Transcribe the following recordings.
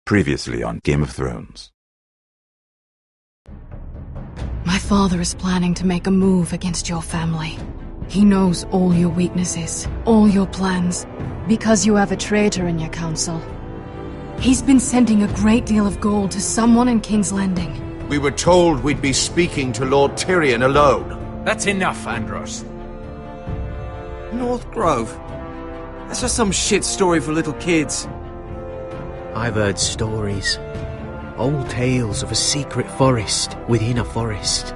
Previously on Game of Thrones. My father is planning to make a move against your family. He knows all your weaknesses, all your plans, because you have a traitor in your council. He's been sending a great deal of gold to someone in King's Landing. We were told we'd be speaking to Lord Tyrion alone. That's enough, Andros. North Grove? That's just some shit story for little kids. I've heard stories. Old tales of a secret forest within a forest.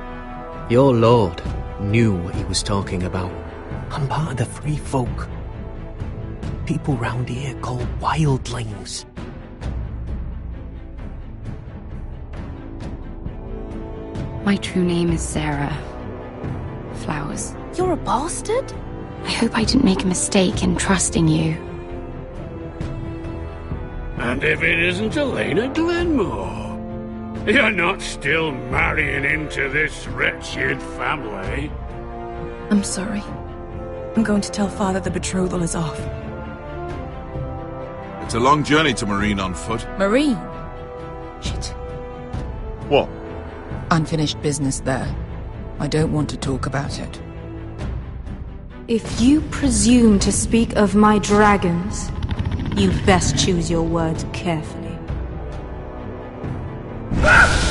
Your lord knew what he was talking about. I'm part of the free folk. People round here called wildlings. My true name is Sarah Flowers. You're a bastard? I hope I didn't make a mistake in trusting you. And if it isn't Elena Glenmore, you're not still marrying into this wretched family. I'm sorry. I'm going to tell Father the betrothal is off. It's a long journey to Marine on foot. Marine? Shit. What? Unfinished business there. I don't want to talk about it. If you presume to speak of my dragons, you best choose your words carefully. Malcolm!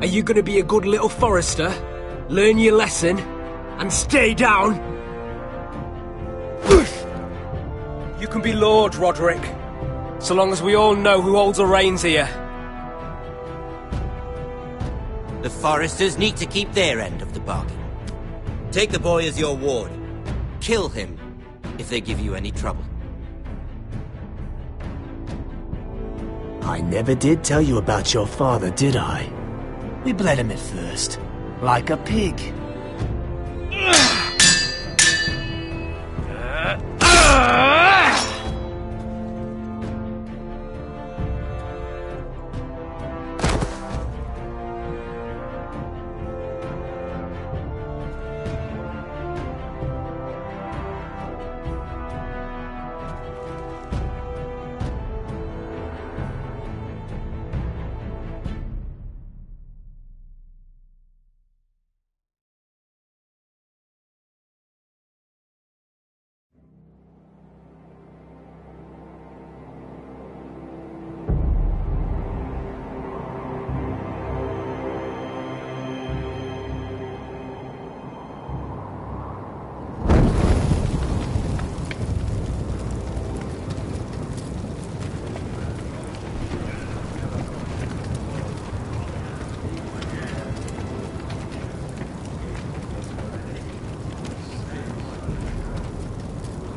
Are you gonna be a good little forester? Learn your lesson? And stay down? You can be Lord, Roderick. So long as we all know who holds the reins here. The foresters need to keep their end of the bargain. Take the boy as your ward. Kill him if they give you any trouble. I never did tell you about your father, did I? We bled him at first, like a pig.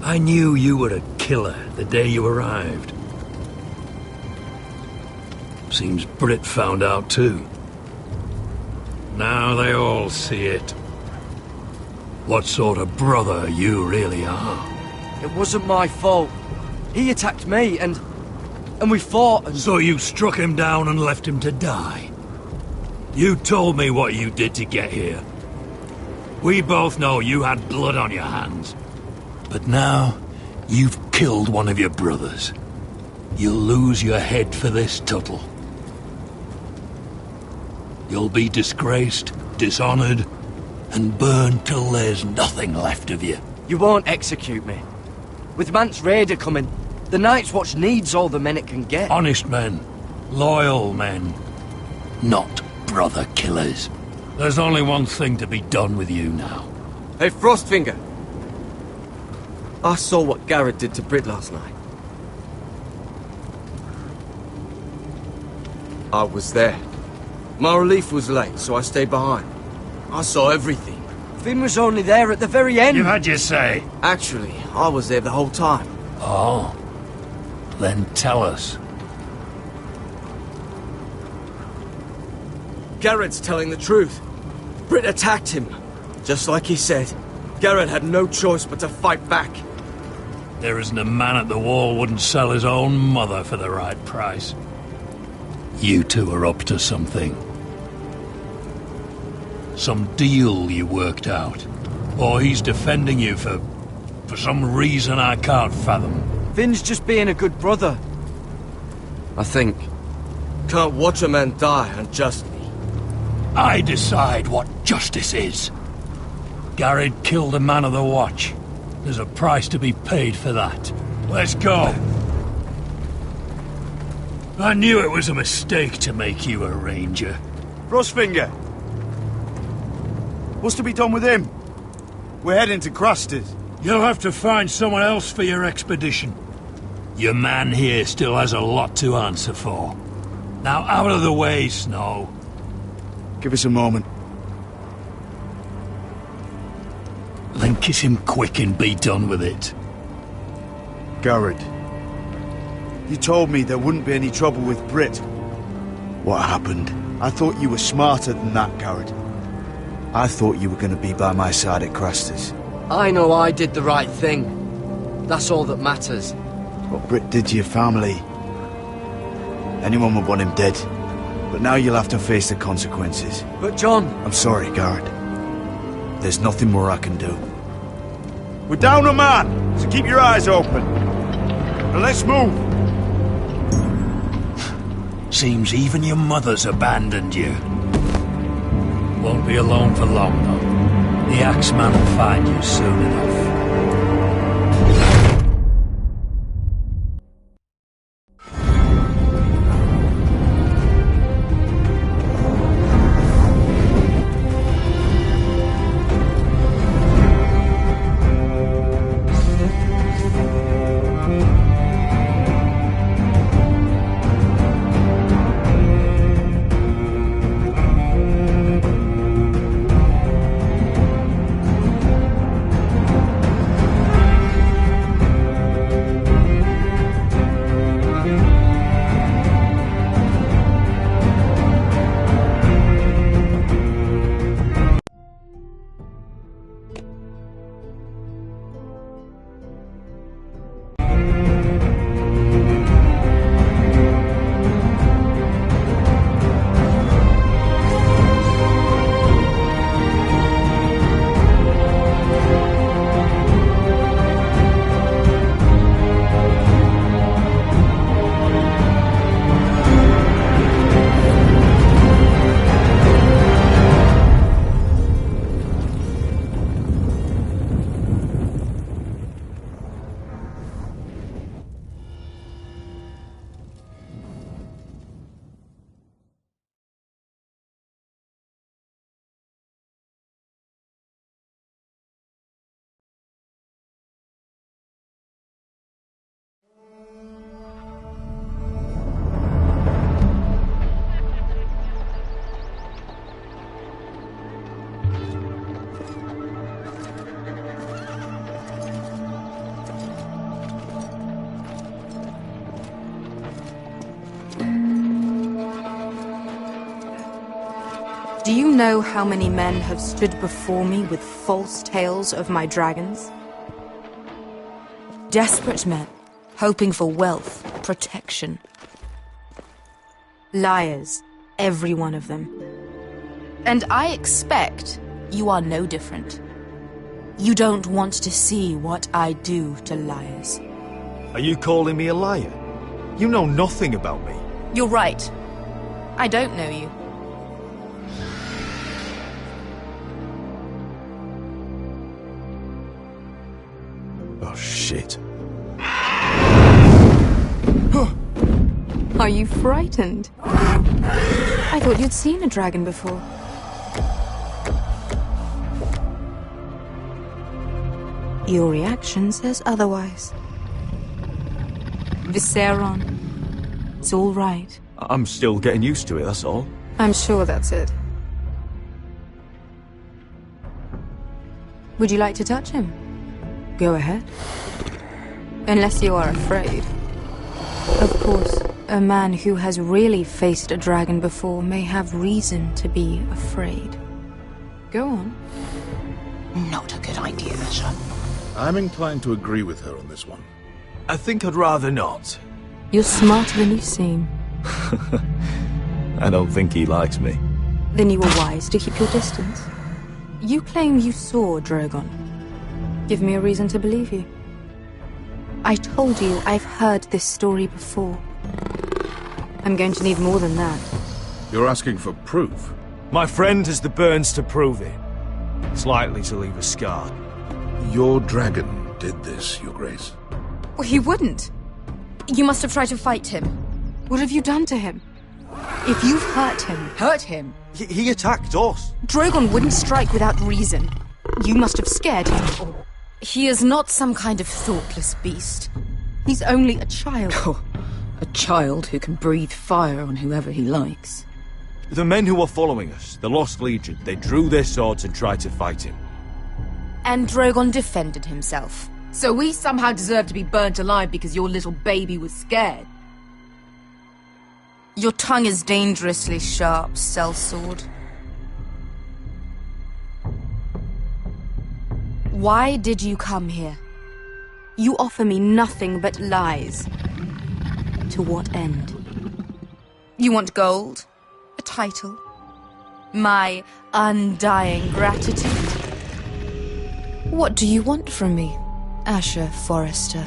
I knew you were a killer the day you arrived. Seems Brit found out too. Now they all see it. What sort of brother you really are. It wasn't my fault. He attacked me and we fought and... So you struck him down and left him to die? You told me what you did to get here. We both know you had blood on your hands. But now, you've killed one of your brothers. You'll lose your head for this, Tuttle. You'll be disgraced, dishonored, and burned till there's nothing left of you. You won't execute me. With Mance Raider coming, the Night's Watch needs all the men it can get. Honest men. Loyal men. Not brother killers. There's only one thing to be done with you now. Hey, Frostfinger. I saw what Garrett did to Brit last night. I was there. My relief was late, so I stayed behind. I saw everything. Finn was only there at the very end. You had your say. Actually, I was there the whole time. Oh. Then tell us. Garrett's telling the truth. Brit attacked him. Just like he said. Garrett had no choice but to fight back. There isn't a man at the wall wouldn't sell his own mother for the right price. You two are up to something. Some deal you worked out? Or he's defending you for some reason I can't fathom? Finn's just being a good brother. I think. Can't watch a man die unjustly. I decide what justice is. Garrett killed a man of the watch. There's a price to be paid for that. Let's go. I knew it was a mistake to make you a ranger. Frostfinger! What's to be done with him? We're heading to Cruster's. You'll have to find someone else for your expedition. Your man here still has a lot to answer for. Now out of the way, Snow. Give us a moment. Then kiss him quick and be done with it. Garrett, you told me there wouldn't be any trouble with Brit. What happened? I thought you were smarter than that, Garrett. I thought you were going to be by my side at Craster's. I know I did the right thing. That's all that matters. What Brit did to your family, anyone would want him dead. But now you'll have to face the consequences. But John... I'm sorry, Garrett. There's nothing more I can do. We're down a man, so keep your eyes open. And let's move. Seems even your mother's abandoned you. Won't be alone for long, though. The Axeman will find you soon enough. Do you know how many men have stood before me with false tales of my dragons? Desperate men, hoping for wealth, protection. Liars, every one of them. And I expect you are no different. You don't want to see what I do to liars. Are you calling me a liar? You know nothing about me. You're right. I don't know you. Oh, shit. Are you frightened? I thought you'd seen a dragon before. Your reaction says otherwise. Visceron. It's all right. I'm still getting used to it, that's all. I'm sure that's it. Would you like to touch him? Go ahead. Unless you are afraid. Of course, a man who has really faced a dragon before may have reason to be afraid. Go on. Not a good idea, sir. I'm inclined to agree with her on this one. I think I'd rather not. You're smarter than you seem. I don't think he likes me. Then you were wise to keep your distance. You claim you saw Drogon. Give me a reason to believe you. I told you I've heard this story before. I'm going to need more than that. You're asking for proof? My friend has the burns to prove it. It's likely to leave a scar. Your dragon did this, Your Grace. Well, he wouldn't. You must have tried to fight him. What have you done to him? If you've hurt him... Hurt him? He attacked us. Drogon wouldn't strike without reason. You must have scared him. He is not some kind of thoughtless beast. He's only a child. Oh, a child who can breathe fire on whoever he likes. The men who were following us, the Lost Legion, they drew their swords and tried to fight him. And Drogon defended himself. So we somehow deserve to be burnt alive because your little baby was scared? Your tongue is dangerously sharp, sellsword. Why did you come here? You offer me nothing but lies. To what end? You want gold? A title? My undying gratitude? What do you want from me, Asher Forrester?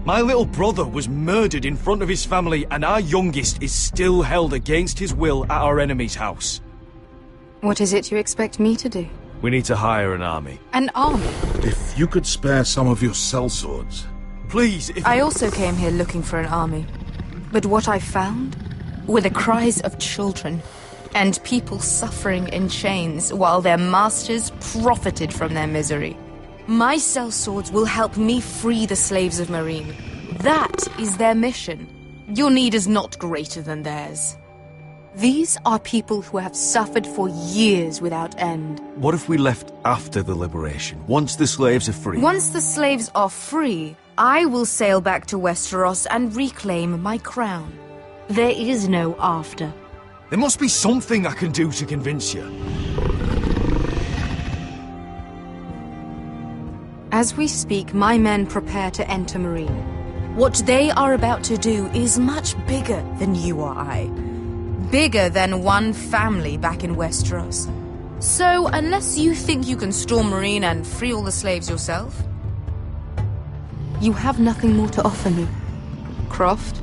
My little brother was murdered in front of his family, and our youngest is still held against his will at our enemy's house. What is it you expect me to do? We need to hire an army. An army? If you could spare some of your sellswords. Please, if... I also came here looking for an army. But what I found were the cries of children and people suffering in chains while their masters profited from their misery. My sellswords will help me free the slaves of Meereen. That is their mission. Your need is not greater than theirs. These are people who have suffered for years without end. What if we left after the liberation, once the slaves are free? Once the slaves are free, I will sail back to Westeros and reclaim my crown. There is no after. There must be something I can do to convince you. As we speak, my men prepare to enter Meereen. What they are about to do is much bigger than you or I. Bigger than one family back in Westeros. So, unless you think you can storm Meereen and free all the slaves yourself, you have nothing more to offer me, Croft.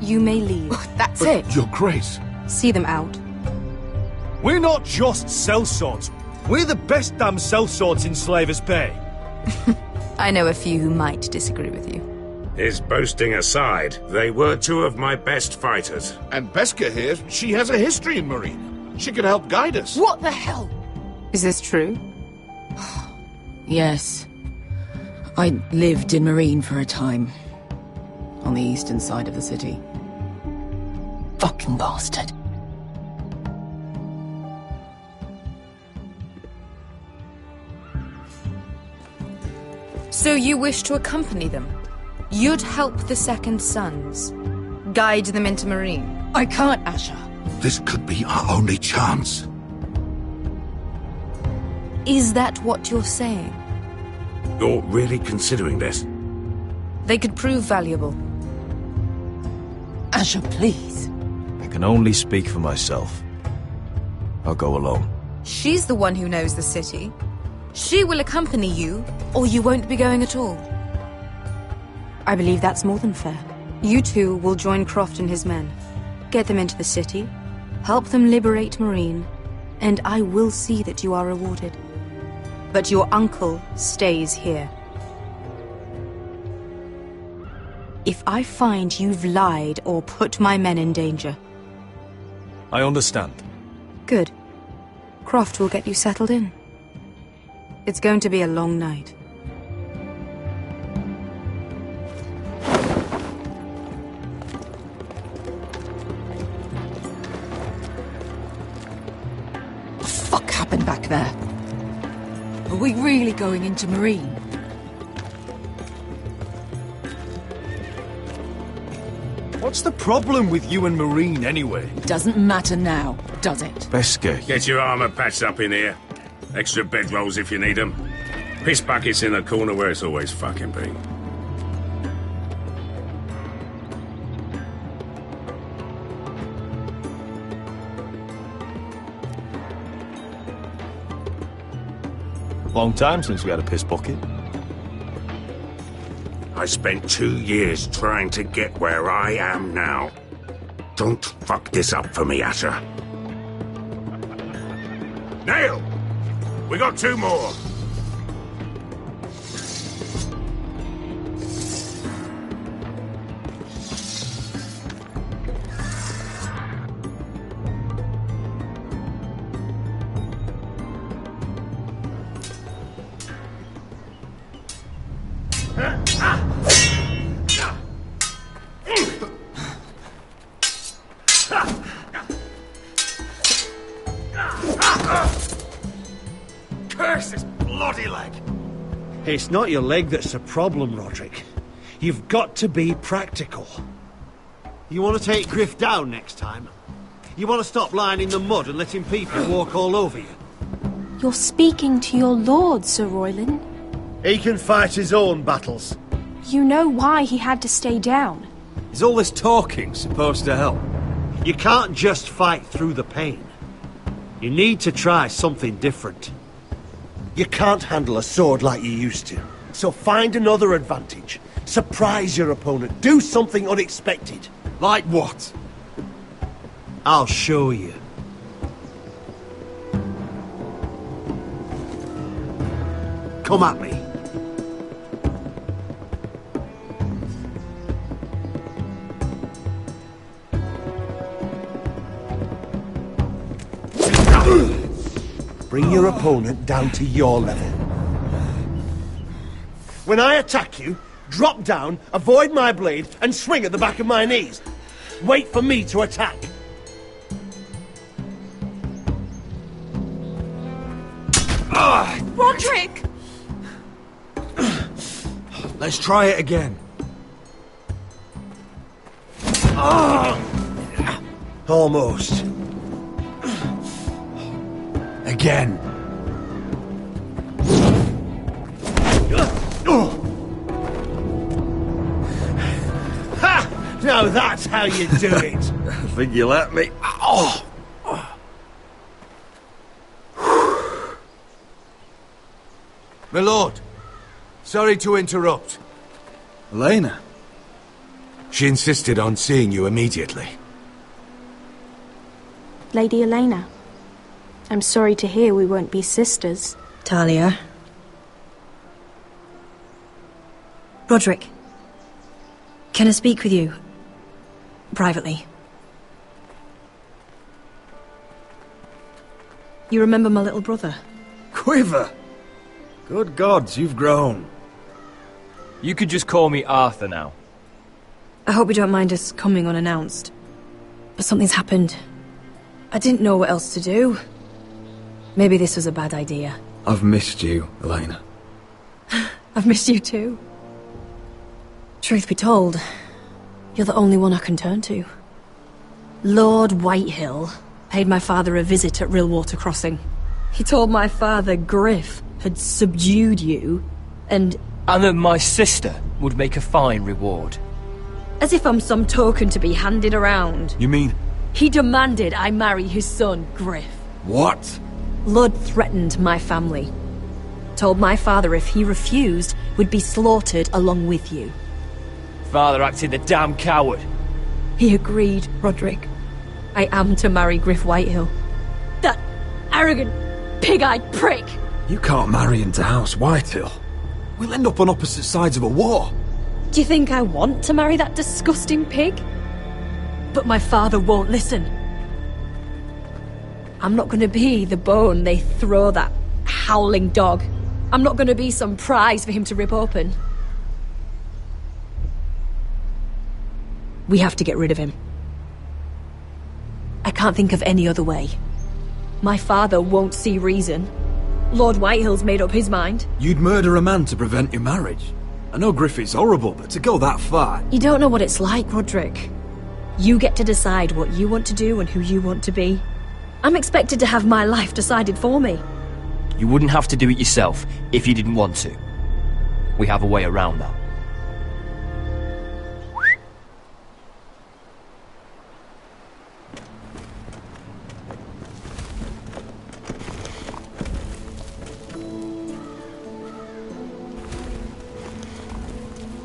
You may leave. That's it. Your Grace. See them out. We're not just sellswords. We're the best damn sellswords in Slavers Bay. I know a few who might disagree with you. His boasting aside, they were two of my best fighters. And Beskha here, she has a history in Meereen. She could help guide us. What the hell? Is this true? Yes. I lived in Meereen for a time. On the eastern side of the city. Fucking bastard. So you wish to accompany them? You'd help the Second Sons? Guide them into Meereen? I can't, Asher. This could be our only chance. Is that what you're saying? You're really considering this? They could prove valuable. Asher, please. I can only speak for myself. I'll go alone. She's the one who knows the city. She will accompany you, or you won't be going at all. I believe that's more than fair. You two will join Croft and his men. Get them into the city, help them liberate Meereen, and I will see that you are rewarded. But your uncle stays here. If I find you've lied or put my men in danger... I understand. Good. Croft will get you settled in. It's going to be a long night. What the fuck happened back there? Are we really going into Meereen? What's the problem with you and Meereen, anyway? It doesn't matter now, does it? Beskha. Get your armor patched up in here. Extra bedrolls if you need them. Piss buckets in the corner where it's always fucking been. Long time since we had a piss bucket. I spent 2 years trying to get where I am now. Don't fuck this up for me, Asher. Nail! We got 2 more! Curse this bloody leg! It's not your leg that's the problem, Roderick. You've got to be practical. You want to take Griff down next time? You want to stop lying in the mud and letting people walk all over you? You're speaking to your lord, Sir Royland. He can fight his own battles. You know why he had to stay down. Is all this talking supposed to help? You can't just fight through the pain. You need to try something different. You can't handle a sword like you used to. So find another advantage. Surprise your opponent. Do something unexpected. Like what? I'll show you. Come at me. Bring your opponent down to your level. When I attack you, drop down, avoid my blade, and swing at the back of my knees. Wait for me to attack. Roderick! Let's try it again. Almost. Again. Ha! Now that's how you do it. I think you let me. Oh! My lord, sorry to interrupt. Elena? She insisted on seeing you immediately. Lady Elena, I'm sorry to hear we won't be sisters. Talia. Roderick. Can I speak with you? Privately. You remember my little brother? Quiver! Good gods, you've grown. You could just call me Arthur now. I hope you don't mind us coming unannounced. But something's happened. I didn't know what else to do. Maybe this was a bad idea. I've missed you, Elena. I've missed you too. Truth be told, you're the only one I can turn to. Lord Whitehill paid my father a visit at Rillwater Crossing. He told my father Griff had subdued you, and that my sister would make a fine reward. As if I'm some token to be handed around. You mean? He demanded I marry his son, Griff. What? Lord threatened my family. Told my father if he refused, would be slaughtered along with you. Father acted the damn coward. He agreed, Roderick. I am to marry Griff Whitehill. That arrogant, pig-eyed prick! You can't marry into House Whitehill. We'll end up on opposite sides of a war. Do you think I want to marry that disgusting pig? But my father won't listen. I'm not gonna be the bone they throw that howling dog. I'm not gonna be some prize for him to rip open. We have to get rid of him. I can't think of any other way. My father won't see reason. Lord Whitehill's made up his mind. You'd murder a man to prevent your marriage. I know Griffith's horrible, but to go that far... You don't know what it's like, Roderick. You get to decide what you want to do and who you want to be. I'm expected to have my life decided for me. You wouldn't have to do it yourself if you didn't want to. We have a way around that.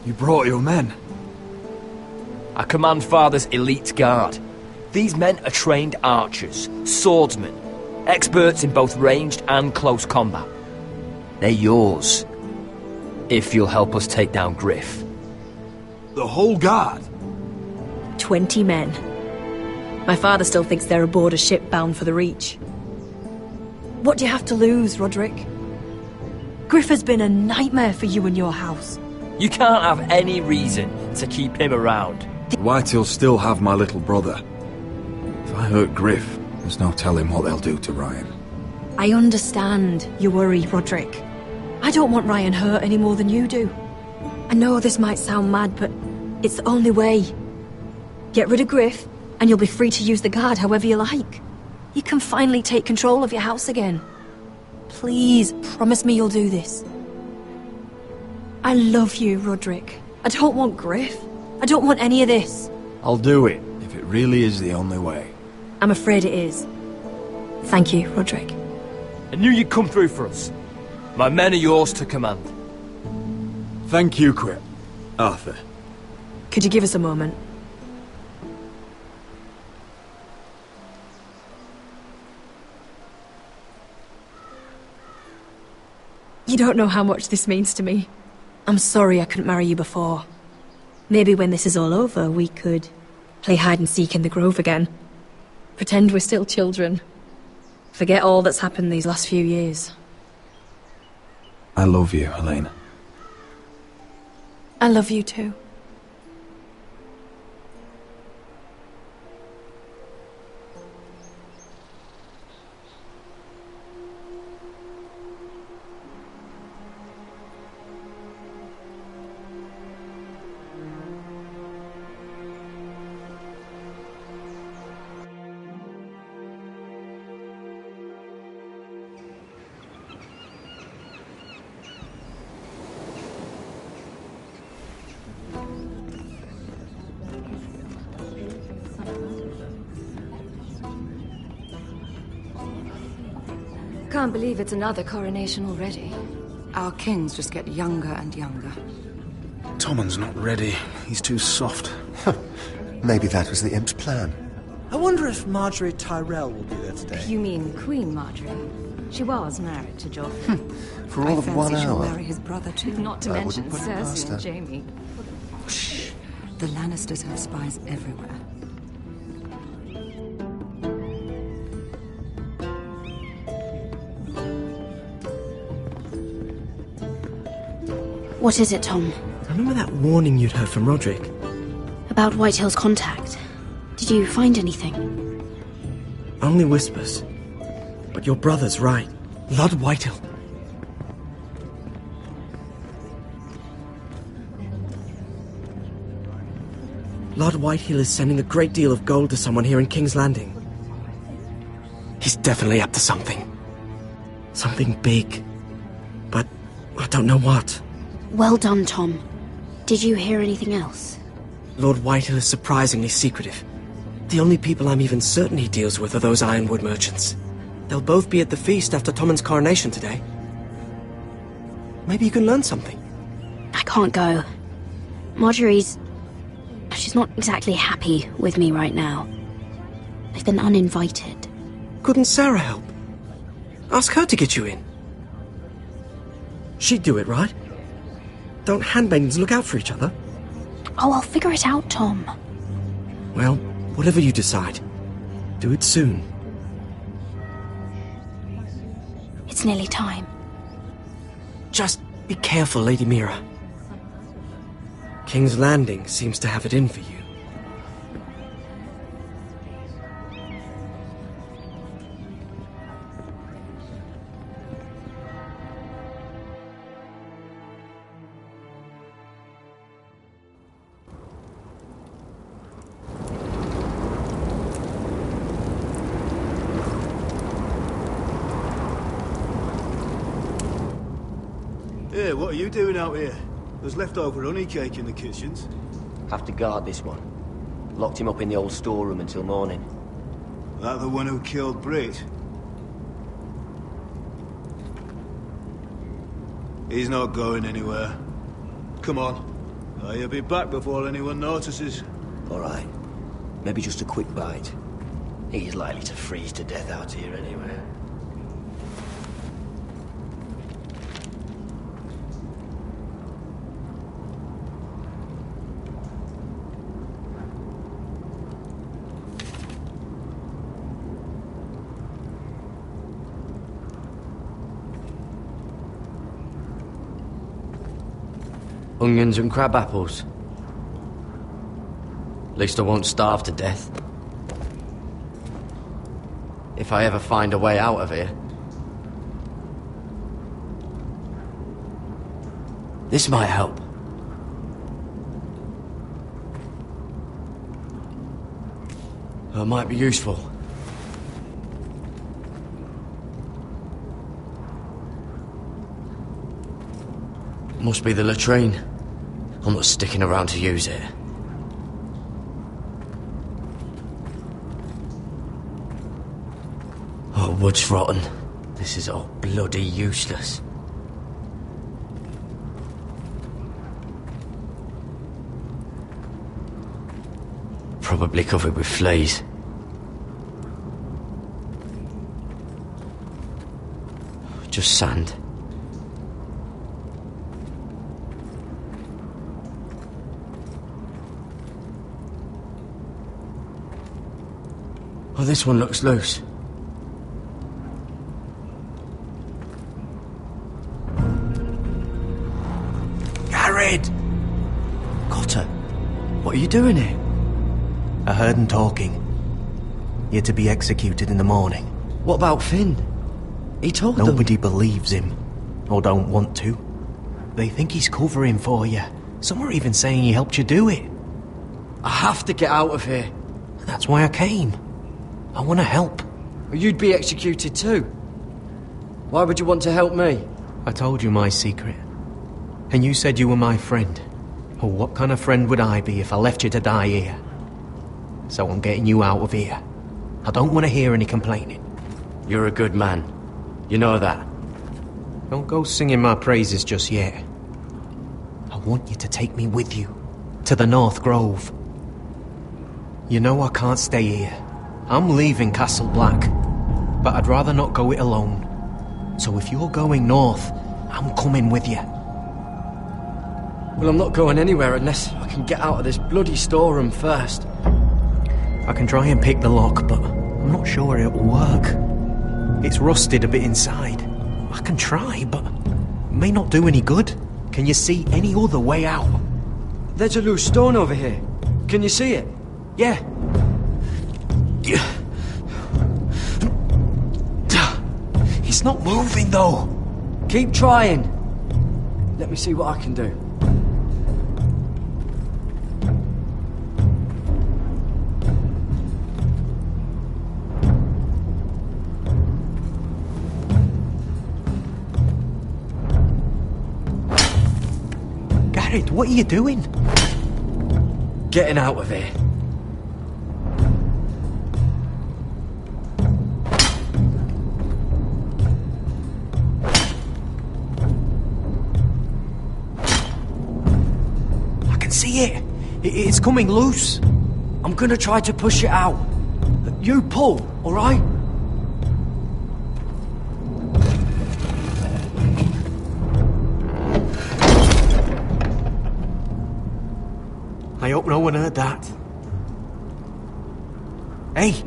You brought your men. I command Father's elite guard. These men are trained archers, swordsmen, experts in both ranged and close combat. They're yours, if you'll help us take down Griff. The whole guard? 20 men. My father still thinks they're aboard a ship bound for the Reach. What do you have to lose, Roderick? Griff has been a nightmare for you and your house. You can't have any reason to keep him around. Whitehills still have my little brother. If I hurt Griff, there's no telling what they'll do to Ryan. I understand your worry, Roderick. I don't want Ryan hurt any more than you do. I know this might sound mad, but it's the only way. Get rid of Griff, and you'll be free to use the guard however you like. You can finally take control of your house again. Please, promise me you'll do this. I love you, Roderick. I don't want Griff. I don't want any of this. I'll do it, if it really is the only way. I'm afraid it is. Thank you, Roderick. I knew you'd come through for us. My men are yours to command. Thank you, Quip. Arthur. Could you give us a moment? You don't know how much this means to me. I'm sorry I couldn't marry you before. Maybe when this is all over, we could play hide and seek in the grove again. Pretend we're still children. Forget all that's happened these last few years. I love you, Helena. I love you too. Can't believe it's another coronation already. Our kings just get younger and younger. Tommen's not ready. He's too soft. Maybe that was the imp's plan. I wonder if Marjorie Tyrell will be there today. You mean Queen Marjorie? She was married to Joffrey. For all of 1 I fancy she'll hour. marry his brother too. Not to mention Cersei and Jaime. Shh. The Lannisters have spies everywhere. What is it, Tom? Remember that warning you'd heard from Roderick? About Whitehill's contact. Did you find anything? Only whispers. But your brother's right. Lord Whitehill. Lord Whitehill is sending a great deal of gold to someone here in King's Landing. He's definitely up to something. Something big. But I don't know what. Well done, Tom. Did you hear anything else? Lord Whitehill is surprisingly secretive. The only people I'm even certain he deals with are those ironwood merchants. They'll both be at the feast after Tommen's coronation today. Maybe you can learn something. I can't go. She's not exactly happy with me right now. I've been uninvited. Couldn't Sarah help? Ask her to get you in. She'd do it, right? Don't handmaidens look out for each other? Oh, I'll figure it out, Tom. Well, whatever you decide, do it soon. It's nearly time. Just be careful, Lady Mira. King's Landing seems to have it in for you. Hey, what are you doing out here? There's leftover honey cake in the kitchens. Have to guard this one. Locked him up in the old storeroom until morning. That the one who killed Brit? He's not going anywhere. Come on. You'll be back before anyone notices. All right. Maybe just a quick bite. He's likely to freeze to death out here anyway. Onions and crab apples. At least I won't starve to death. If I ever find a way out of here. This might help. It might be useful. Must be the latrine. I'm not sticking around to use it. Oh, wood's rotten. This is all bloody useless. Probably covered with fleas. Just sand. Oh, this one looks loose. Garrett! Cotter, what are you doing here? I heard him talking. You're to be executed in the morning. What about Finn? He told them. Nobody believes him. Or don't want to. They think he's covering for you. Some are even saying he helped you do it. I have to get out of here. That's why I came. I want to help. You'd be executed too. Why would you want to help me? I told you my secret. And you said you were my friend. Well, what kind of friend would I be if I left you to die here? So I'm getting you out of here. I don't want to hear any complaining. You're a good man. You know that. Don't go singing my praises just yet. I want you to take me with you. To the North Grove. You know I can't stay here. I'm leaving Castle Black, but I'd rather not go it alone. So if you're going north, I'm coming with you. Well, I'm not going anywhere unless I can get out of this bloody storeroom first. I can try and pick the lock, but I'm not sure it'll work. It's rusted a bit inside. I can try, but it may not do any good. Can you see any other way out? There's a loose stone over here. Can you see it? Yeah. It's not moving, though. Keep trying. Let me see what I can do. Garrett, what are you doing? Getting out of here. See it? It's coming loose. I'm gonna try to push it out. You pull, all right? I hope no one heard that. Hey,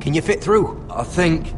can you fit through? I think.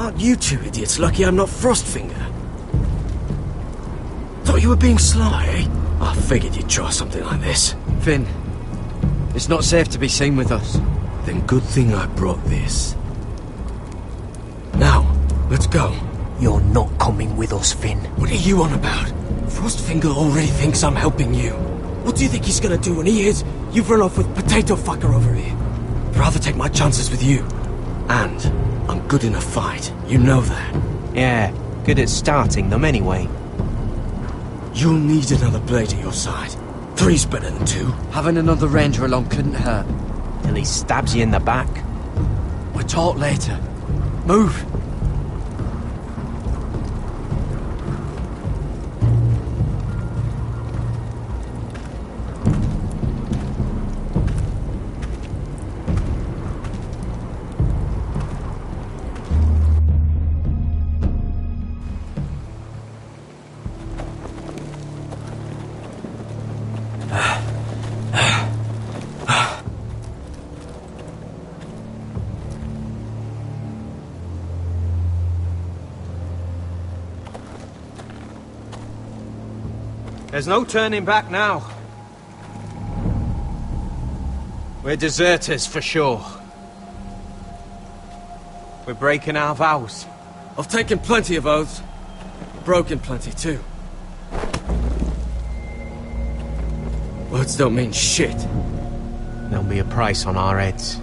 Aren't you two idiots lucky I'm not Frostfinger? Thought you were being sly, eh? I figured you'd try something like this. Finn, it's not safe to be seen with us. Then good thing I brought this. Now, let's go. You're not coming with us, Finn. What are you on about? Frostfinger already thinks I'm helping you. What do you think he's gonna do when he hears you've run off with Potato Fucker over here? I'd rather take my chances with you. And I'm good in a fight. You know that. Yeah, good at starting them anyway. You'll need another blade at your side. 3's better than 2. Having another ranger along couldn't hurt. Till he stabs you in the back. We'll talk later. Move! There's no turning back now. We're deserters for sure. We're breaking our vows. I've taken plenty of oaths. Broken plenty too. Words don't mean shit. There'll be a price on our heads.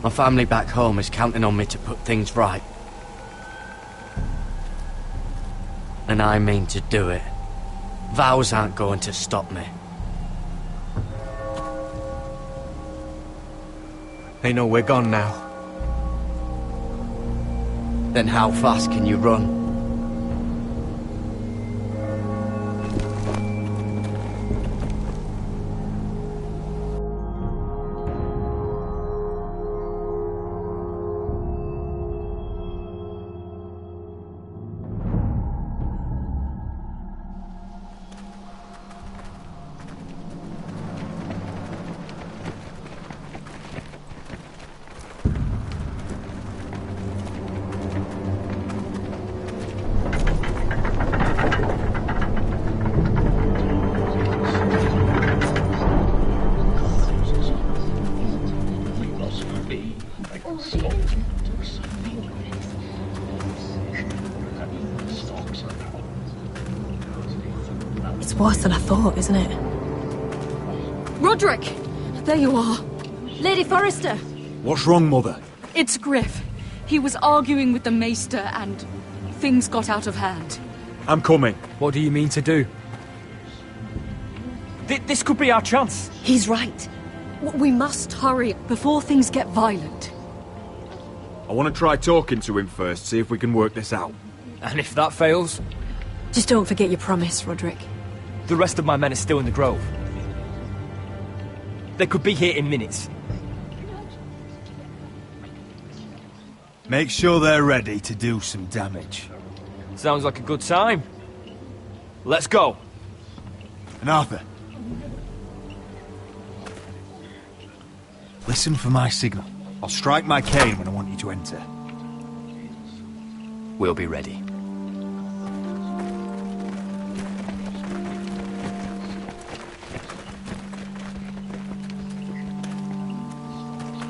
My family back home is counting on me to put things right. And I mean to do it. Vows aren't going to stop me. They know we're gone now. Then how fast can you run? It's worse than I thought, isn't it? Roderick! There you are. Lady Forrester! What's wrong, Mother? It's Griff. He was arguing with the Maester and things got out of hand. I'm coming. What do you mean to do? This could be our chance. He's right. We must hurry before things get violent. I want to try talking to him first, see if we can work this out. And if that fails, Just don't forget your promise, Roderick. the rest of my men are still in the grove. They could be here in minutes. Make sure they're ready to do some damage. Sounds like a good time. Let's go. And Arthur, listen for my signal. I'll strike my cane when I want you to enter. We'll be ready.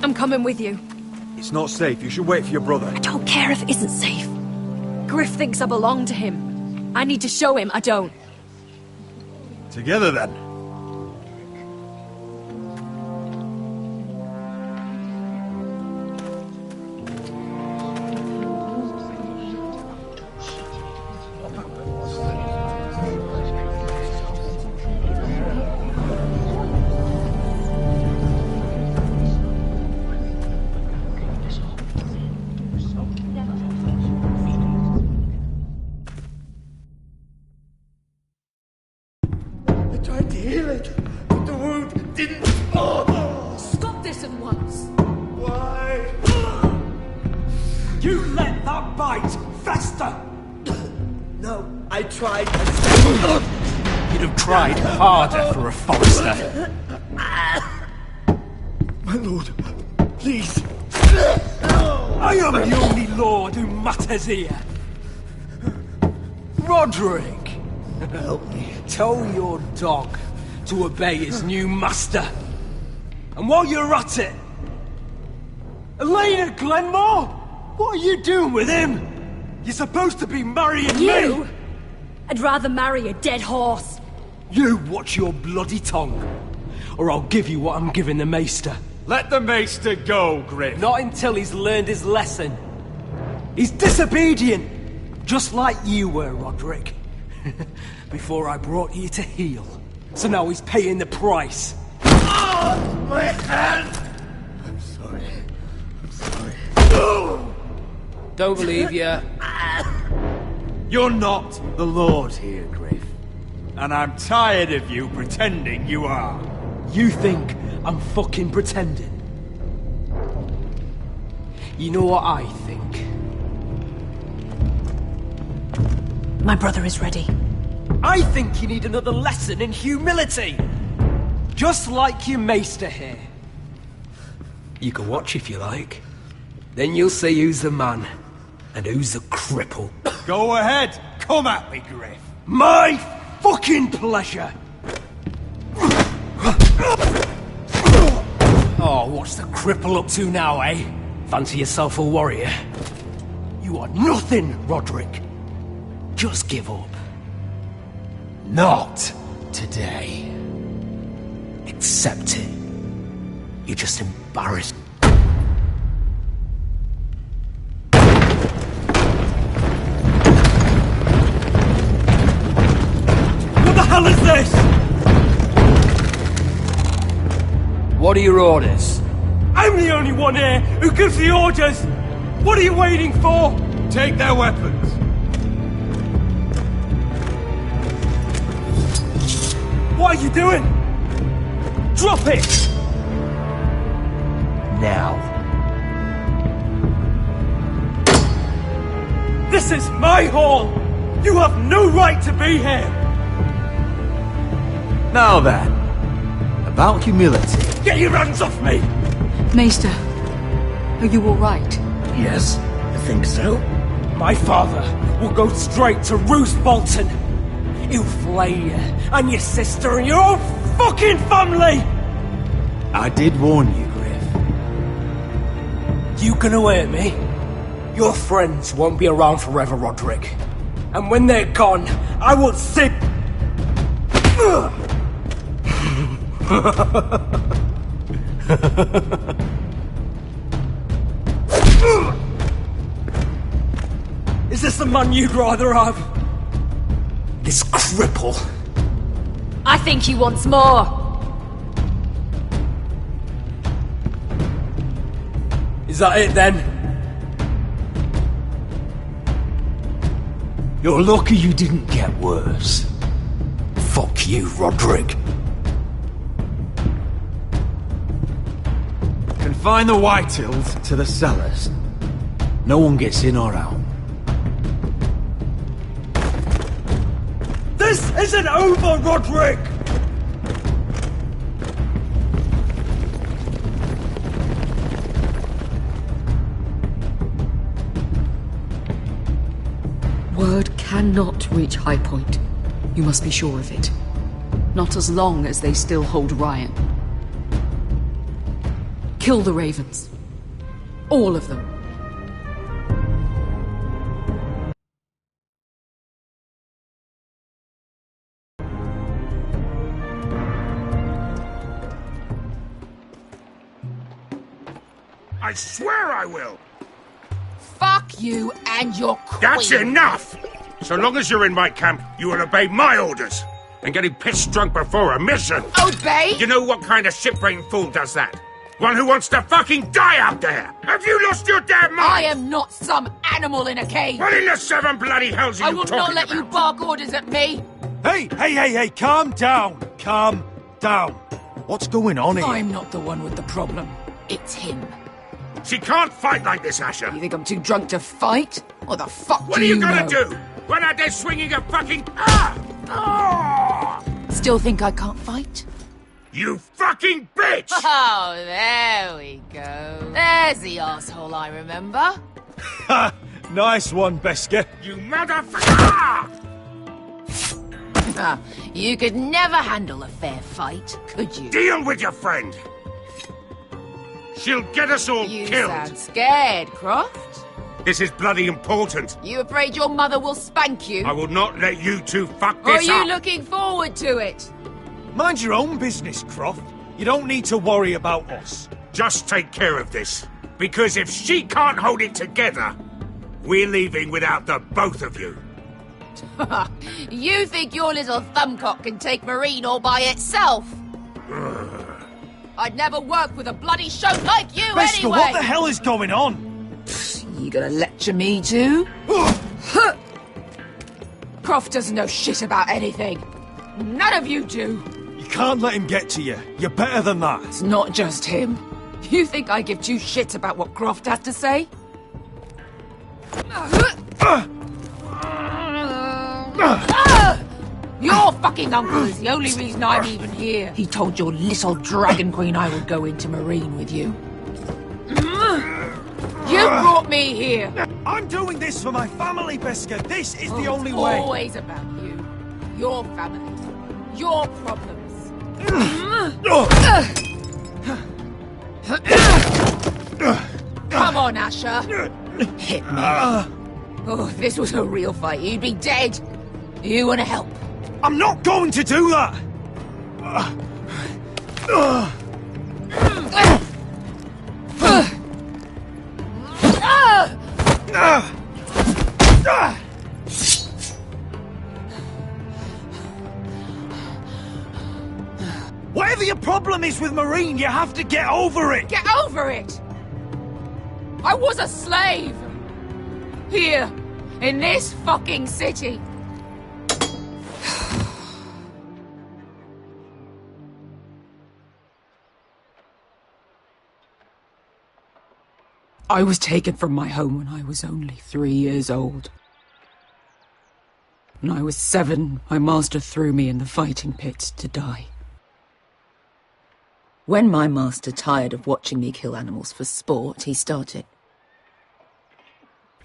I'm coming with you. It's not safe. You should wait for your brother. I don't care if it isn't safe. Griff thinks I belong to him. I need to show him I don't. Together, then. Stop this at once. Why? You let that bite fester! No, I tried. You'd have tried harder for a Forrester. My lord, please. I am the only lord who matters here. Roderick, help me. Tell your dog to obey his new master. And while you're at it, Elena Glenmore, what are you doing with him? You're supposed to be marrying You? me. I'd rather marry a dead horse. You watch your bloody tongue, or I'll give you what I'm giving the maester. Let the maester go, Griff. Not until he's learned his lesson. He's disobedient, just like you were, Roderick. Before I brought you to heel. So now he's paying the price. Oh, my hand! I'm sorry. Don't believe ya. You're not the Lord here, Griff. And I'm tired of you pretending you are. You think I'm fucking pretending? You know what I think? My brother is ready. I think you need another lesson in humility. Just like your maester here. You can watch if you like. Then you'll see who's the man and who's the cripple. Go ahead. Come at me, Griff. My fucking pleasure. Oh, what's the cripple up to now, eh? Fancy yourself a warrior? You are nothing, Roderick. Just give up. Not today. Accept it. You're just embarrassed. What the hell is this? What are your orders? I'm the only one here who gives the orders! What are you waiting for? Take their weapons. What are you doing? Drop it! Now. This is my hall! You have no right to be here! Now then, about humility. Get your hands off me! Maester, are you all right? Yes, I think so. My father will go straight to Roose Bolton. He'll flay you, and your sister, and your whole fucking family! I did warn you, Griff. You gonna hurt me? Your friends won't be around forever, Roderick. And when they're gone, I will sit... Is this the man you'd rather have? This cripple? I think he wants more. Is that it then? You're lucky you didn't get worse. Fuck you, Roderick. Confine the Whitehills to the cellars. No one gets in or out. This isn't over, Roderick! Word cannot reach High Point. You must be sure of it. Not as long as they still hold Ryan. Kill the ravens. All of them. I swear I will! Fuck you and your queen. That's enough! So long as you're in my camp, you will obey my orders. And getting pissed drunk before a mission. Obey? You know what kind of shit-brained fool does that? One who wants to fucking die out there! Have you lost your damn mind? I am not some animal in a cage. What in the seven bloody hells are I you will talking not let about? you bark orders at me. Hey, calm down. Calm down. What's going on here? I'm not the one with the problem. It's him. She can't fight like this, Asher. You think I'm too drunk to fight? What the fuck What do are you know? gonna do? When out there swinging a fucking... Still think I can't fight? You fucking bitch! Oh, there we go. There's the asshole I remember. Ha! Nice one, Beskar. You motherfucker! You could never handle a fair fight, could you? Deal with your friend! She'll get us all You killed! sound scared, Croft. This is bloody important. You afraid your mother will spank you? I will not let you two fuck Or are this you up! looking forward to it? Mind your own business, Croft. You don't need to worry about us. Just take care of this. Because if she can't hold it together, we're leaving without the both of you. You think your little thumbcock can take Marine all by itself? I'd never work with a bloody shote like you Beskar, anyway! what the hell is going on? You gonna lecture me too? Croft doesn't know shit about anything. None of you do. You can't let him get to you. You're better than that. It's not just him. You think I give two shits about what Croft has to say? Your fucking uncle is the only reason I'm even here. He told your little dragon queen I would go into Marine with you. You brought me here. I'm doing this for my family, Beskar. This is the only It's way. always about you. Your family. Your problems. Come on, Asher. Hit me. Oh, if this was a real fight, you'd be dead. You want to help? I'm not going to do that! Whatever your problem is with Marine, you have to get over it! Get over it! I was a slave! Here, in this fucking city. I was taken from my home when I was only 3 years old. When I was 7, my master threw me in the fighting pit to die. When my master tired of watching me kill animals for sport, he started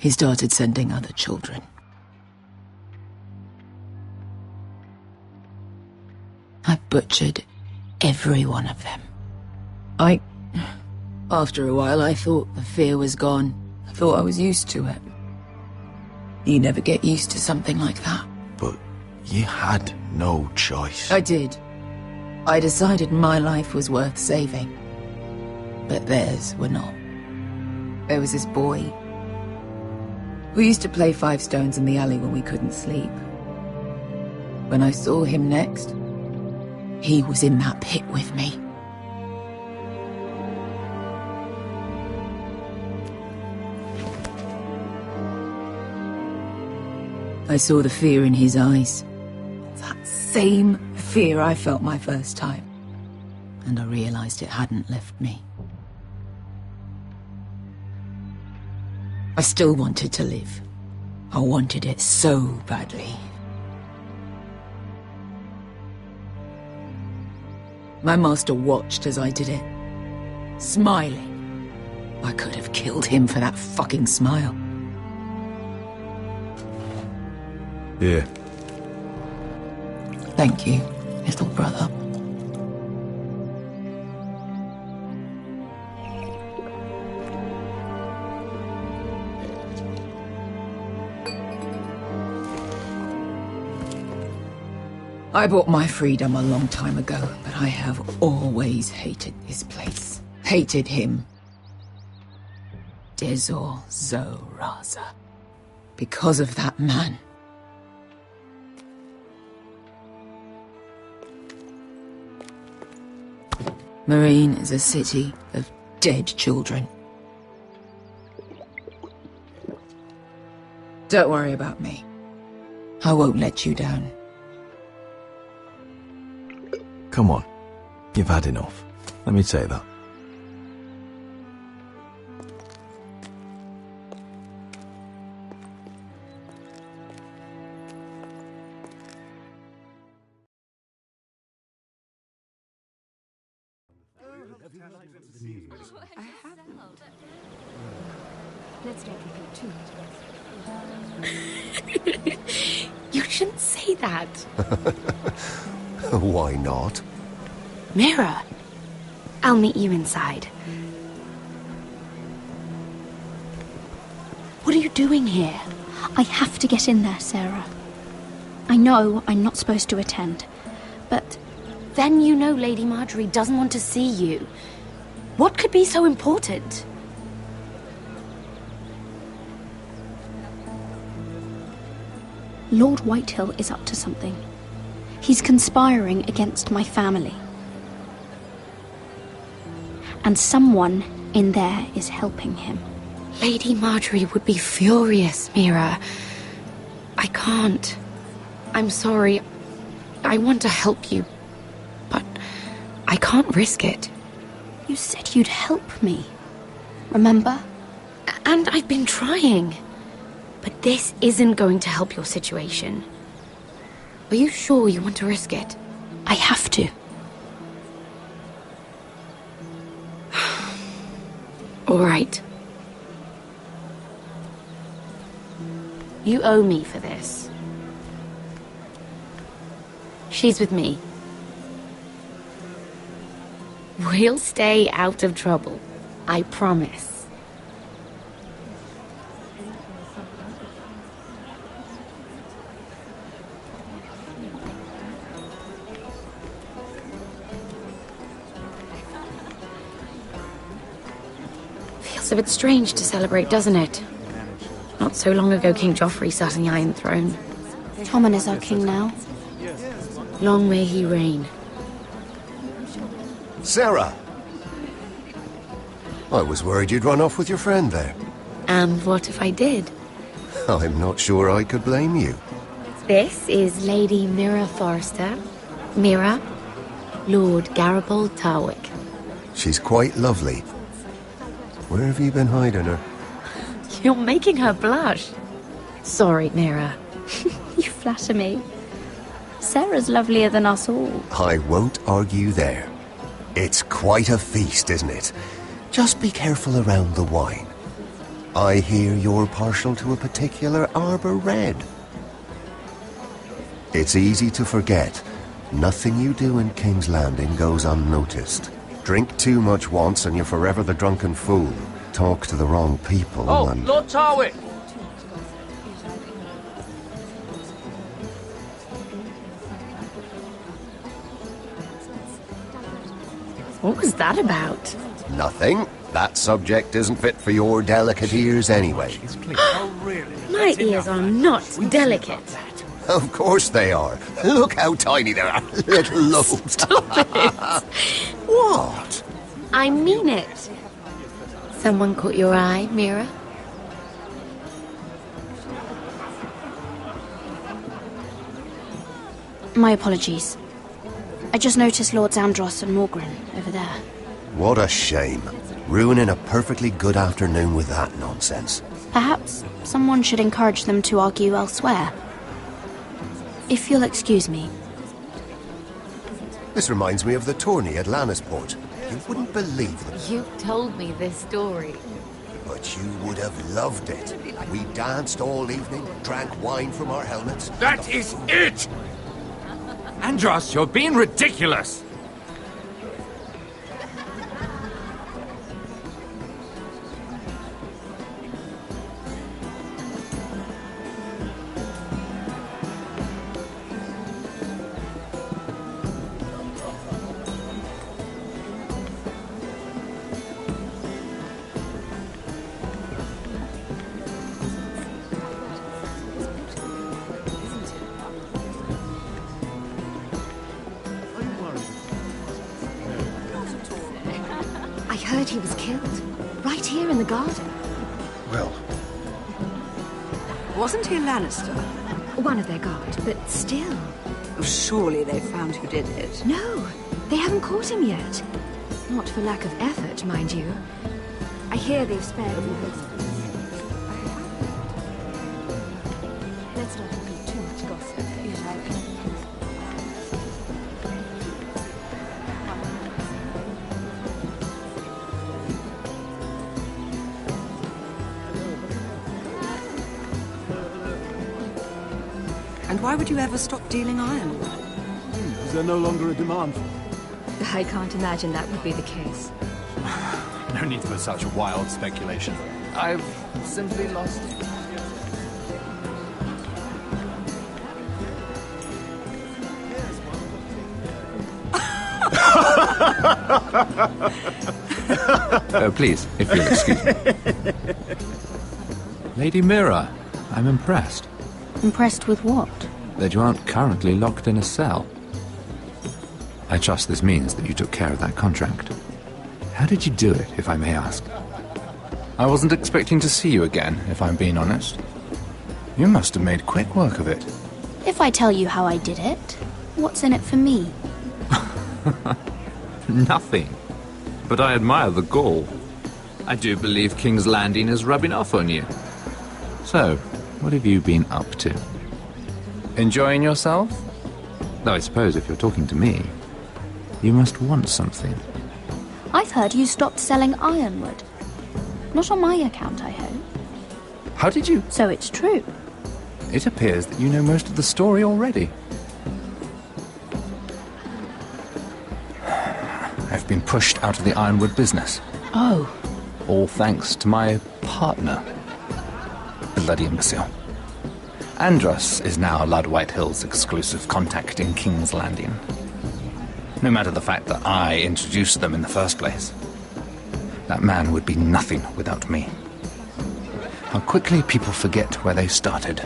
sending other children. I butchered every one of them. After a while, I thought the fear was gone. I thought I was used to it. You never get used to something like that. But you had no choice. I did. I decided my life was worth saving. But theirs were not. There was this boy. We used to play 5 stones in the alley when we couldn't sleep. When I saw him next, he was in that pit with me. I saw the fear in his eyes. That same fear I felt my first time. And I realized it hadn't left me. I still wanted to live. I wanted it so badly. My master watched as I did it, smiling. I could have killed him for that fucking smile. Here. Thank you, little brother. I bought my freedom a long time ago, but I have always hated this place. Hated him. Dezor Zoraza. Because of that man. Marine is a city of dead children. Don't worry about me. I won't let you down. Come on. You've had enough. Let me say that. I haven't. Let's not repeat too much. You shouldn't say that. Why not? Mira, I'll meet you inside. What are you doing here? I have to get in there, Sarah. I know I'm not supposed to attend, but then you know Lady Marjorie doesn't want to see you. What could be so important? Lord Whitehill is up to something. He's conspiring against my family. And someone in there is helping him. Lady Marjorie would be furious, Mira. I can't. I'm sorry. I want to help you, but I can't risk it. You said you'd help me, remember? And I've been trying. But this isn't going to help your situation. Are you sure you want to risk it? I have to. All right. You owe me for this. She's with me. We'll stay out of trouble. I promise. Feels a bit strange to celebrate, doesn't it? Not so long ago, King Joffrey sat on the Iron Throne. Tommen is our king now. Long may he reign. Sarah! I was worried you'd run off with your friend there. And what if I did? I'm not sure I could blame you. This is Lady Mira Forrester. Mira, Lord Garibald Tarwick. She's quite lovely. Where have you been hiding her? You're making her blush. Sorry, Mira. You flatter me. Sarah's lovelier than us all. I won't argue there. It's quite a feast, isn't it? Just be careful around the wine. I hear you're partial to a particular Arbor Red. It's easy to forget. Nothing you do in King's Landing goes unnoticed. Drink too much once and you're forever the drunken fool. Talk to the wrong people and... Lord Tarwick! What was that about? Nothing. That subject isn't fit for your delicate ears anyway. My ears are not delicate. Of course they are. Look how tiny they are. Little lobes. Stop it. What? I mean it. Someone caught your eye, Mira? My apologies. I just noticed Lords Andros and Morgren over there. What a shame. Ruining a perfectly good afternoon with that nonsense. Perhaps someone should encourage them to argue elsewhere. If you'll excuse me. This reminds me of the tourney at Lannisport. You wouldn't believe them. You told me this story. But you would have loved it. We danced all evening, drank wine from our helmets. That is it! Andros, you're being ridiculous! I heard he was killed. Right here in the garden. Well... Wasn't he Lannister? One of their guard, but still. Surely they found who did it. No, they haven't caught him yet. Not for lack of effort, mind you. I hear they've spared him. Let's not repeat too much gossip, you know. And why would you ever stop dealing ironwood? Is there no longer a demand for it? I can't imagine that would be the case. No need for such wild speculation. I've simply lost it. Please, if you'll excuse me. Lady Mira, I'm impressed. Impressed with what? That you aren't currently locked in a cell. I trust this means that you took care of that contract. How did you do it, if I may ask? I wasn't expecting to see you again, if I'm being honest. You must have made quick work of it. If I tell you how I did it, what's in it for me? Nothing. But I admire the gall. I do believe King's Landing is rubbing off on you. So, what have you been up to? Enjoying yourself? Though I suppose if you're talking to me, you must want something. I've heard you stopped selling ironwood. Not on my account, I hope. How did you? So it's true. It appears that you know most of the story already. I've been pushed out of the ironwood business. Oh. All thanks to my partner. Bloody imbecile. Andros is now Lud Whitehill's exclusive contact in King's Landing. No matter the fact that I introduced them in the first place. That man would be nothing without me. How quickly people forget where they started.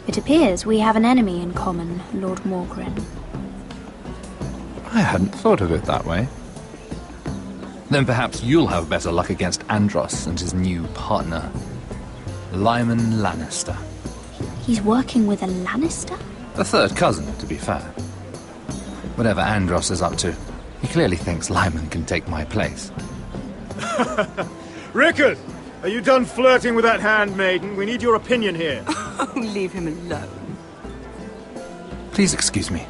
It appears we have an enemy in common, Lord Morgren. I hadn't thought of it that way. Then perhaps you'll have better luck against Andros and his new partner, Lyman Lannister. He's working with a Lannister? A third cousin, to be fair. Whatever Andros is up to, he clearly thinks Lyman can take my place. Rickard! Are you done flirting with that handmaiden? We need your opinion here. Oh, leave him alone. Please excuse me.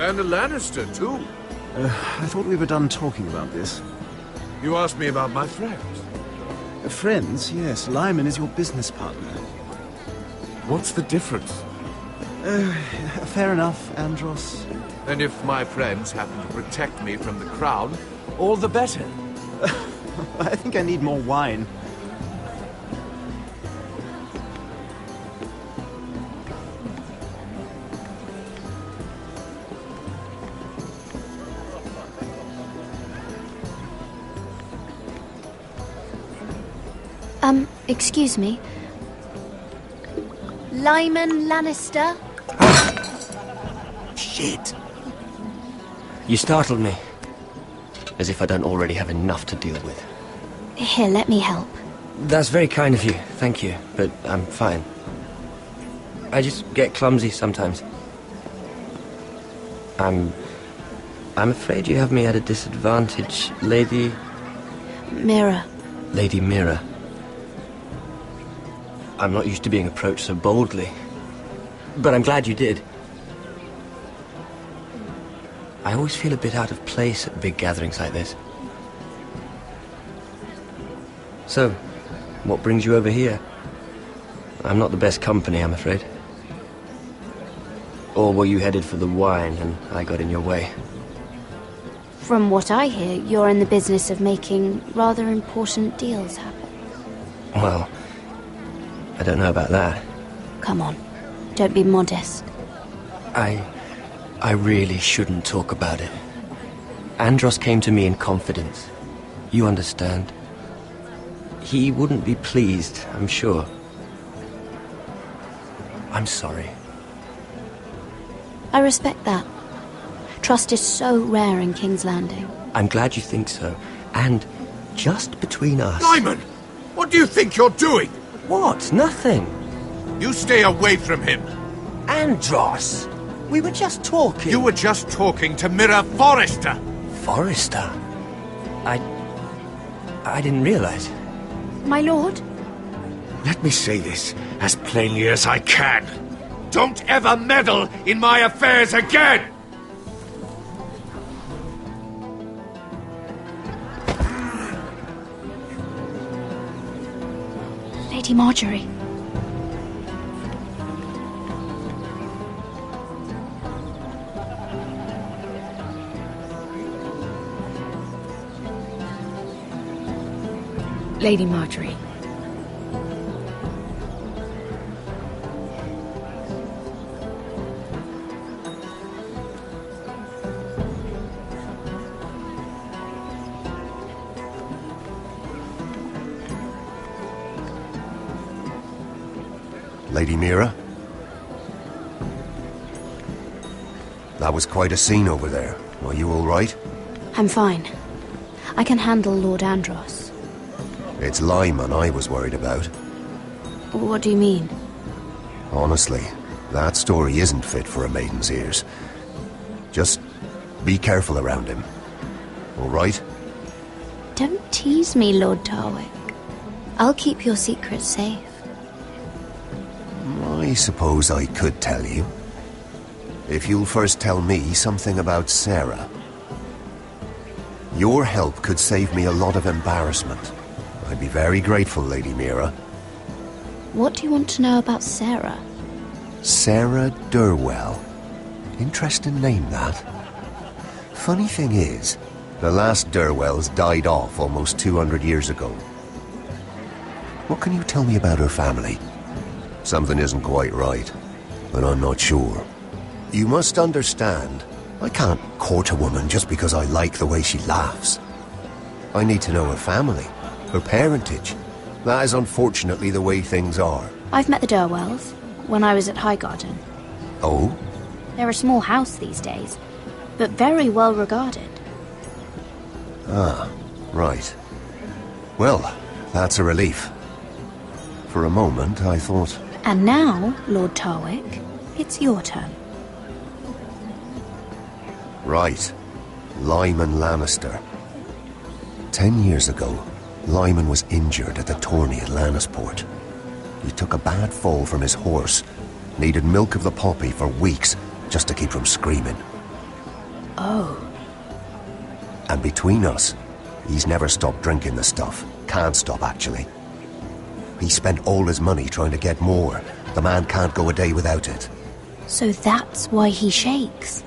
And a Lannister, too. I thought we were done talking about this. You asked me about my friends. Friends? Yes. Lyman is your business partner. What's the difference? Fair enough, Andros. And if my friends happen to protect me from the crown, all the better. I think I need more wine. Excuse me. Lyman Lannister? Shit. You startled me. As if I don't already have enough to deal with. Here, let me help. That's very kind of you, thank you, but I'm fine. I just get clumsy sometimes. I'm afraid you have me at a disadvantage, Lady... Mira. Lady Mira. I'm not used to being approached so boldly. But I'm glad you did. I always feel a bit out of place at big gatherings like this. So, what brings you over here? I'm not the best company, I'm afraid. Or were you headed for the wine and I got in your way? From what I hear, you're in the business of making rather important deals happen. Well, I don't know about that. Come on, don't be modest. I really shouldn't talk about it. Andros came to me in confidence. You understand? He wouldn't be pleased, I'm sure. I'm sorry. I respect that. Trust is so rare in King's Landing. I'm glad you think so. And just between us... Lyman! What do you think you're doing? What? Nothing. You stay away from him. Andros! We were just talking. You were just talking to Mira Forrester. Forrester? I didn't realize. My lord? Let me say this as plainly as I can. Don't ever meddle in my affairs again! Lady Marjorie. Lady Marjorie. Lady Mira? That was quite a scene over there. Are you all right? I'm fine. I can handle Lord Andros. It's Lyman I was worried about. What do you mean? Honestly, that story isn't fit for a maiden's ears. Just be careful around him. All right? Don't tease me, Lord Tarwick. I'll keep your secret safe. I suppose I could tell you. If you'll first tell me something about Sarah. Your help could save me a lot of embarrassment. I'd be very grateful, Lady Mira. What do you want to know about Sarah? Sarah Durwell. Interesting name, that. Funny thing is, the last Durwells died off almost 200 years ago. What can you tell me about her family? Something isn't quite right, but I'm not sure. You must understand, I can't court a woman just because I like the way she laughs. I need to know her family, her parentage. That is unfortunately the way things are. I've met the Durwells when I was at Highgarden. Oh? They're a small house these days, but very well regarded. Ah, right. Well, that's a relief. For a moment, I thought... And now, Lord Tarwick, it's your turn. Right. Lyman Lannister. 10 years ago, Lyman was injured at the tourney at Lannisport. He took a bad fall from his horse, needed milk of the poppy for weeks just to keep from screaming. Oh. And between us, he's never stopped drinking the stuff. Can't stop, actually. He spent all his money trying to get more. The man can't go a day without it. So that's why he shakes.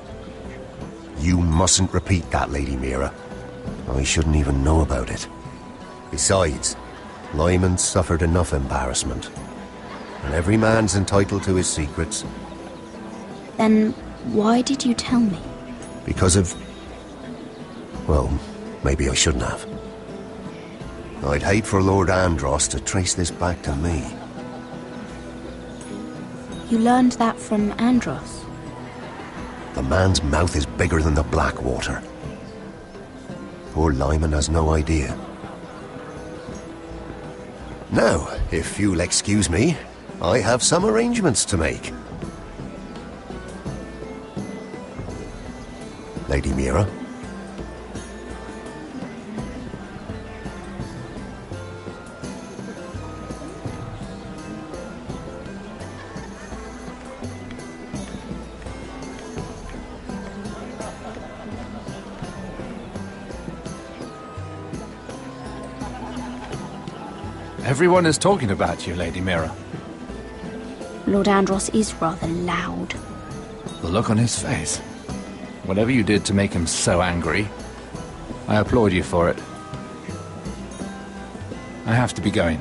You mustn't repeat that, Lady Mira. I shouldn't even know about it. Besides, Lyman suffered enough embarrassment. And every man's entitled to his secrets. Then why did you tell me? Because of... Well, maybe I shouldn't have. I'd hate for Lord Andros to trace this back to me. You learned that from Andros? The man's mouth is bigger than the Blackwater. Poor Lyman has no idea. Now, if you'll excuse me, I have some arrangements to make. Lady Mira? Everyone is talking about you, Lady Mira. Lord Andros is rather loud. The look on his face. Whatever you did to make him so angry, I applaud you for it. I have to be going.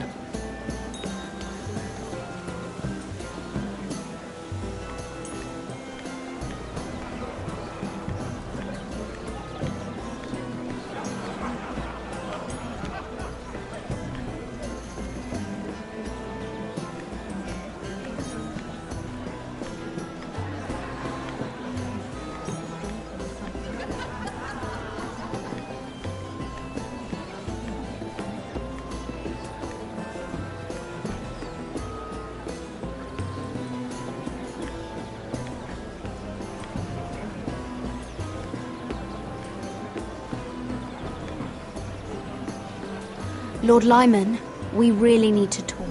Lord Lyman, we really need to talk.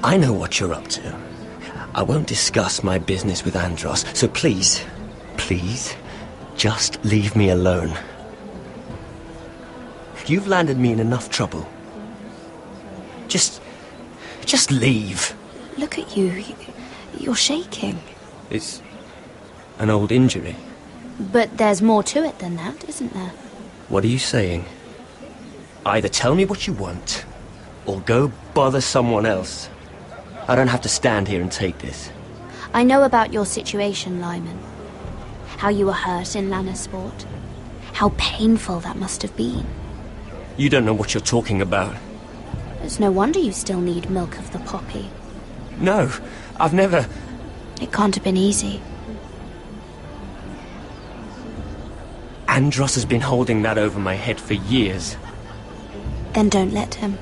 I know what you're up to. I won't discuss my business with Andros, so please, just leave me alone. You've landed me in enough trouble. Just leave. Look at you. You're shaking. It's an old injury. But there's more to it than that, isn't there? What are you saying? Either tell me what you want, or go bother someone else. I don't have to stand here and take this. I know about your situation, Lyman. How you were hurt in Lannisport. How painful that must have been. You don't know what you're talking about. It's no wonder you still need milk of the poppy. No, I've never... It can't have been easy. Andros has been holding that over my head for years. Then don't let him.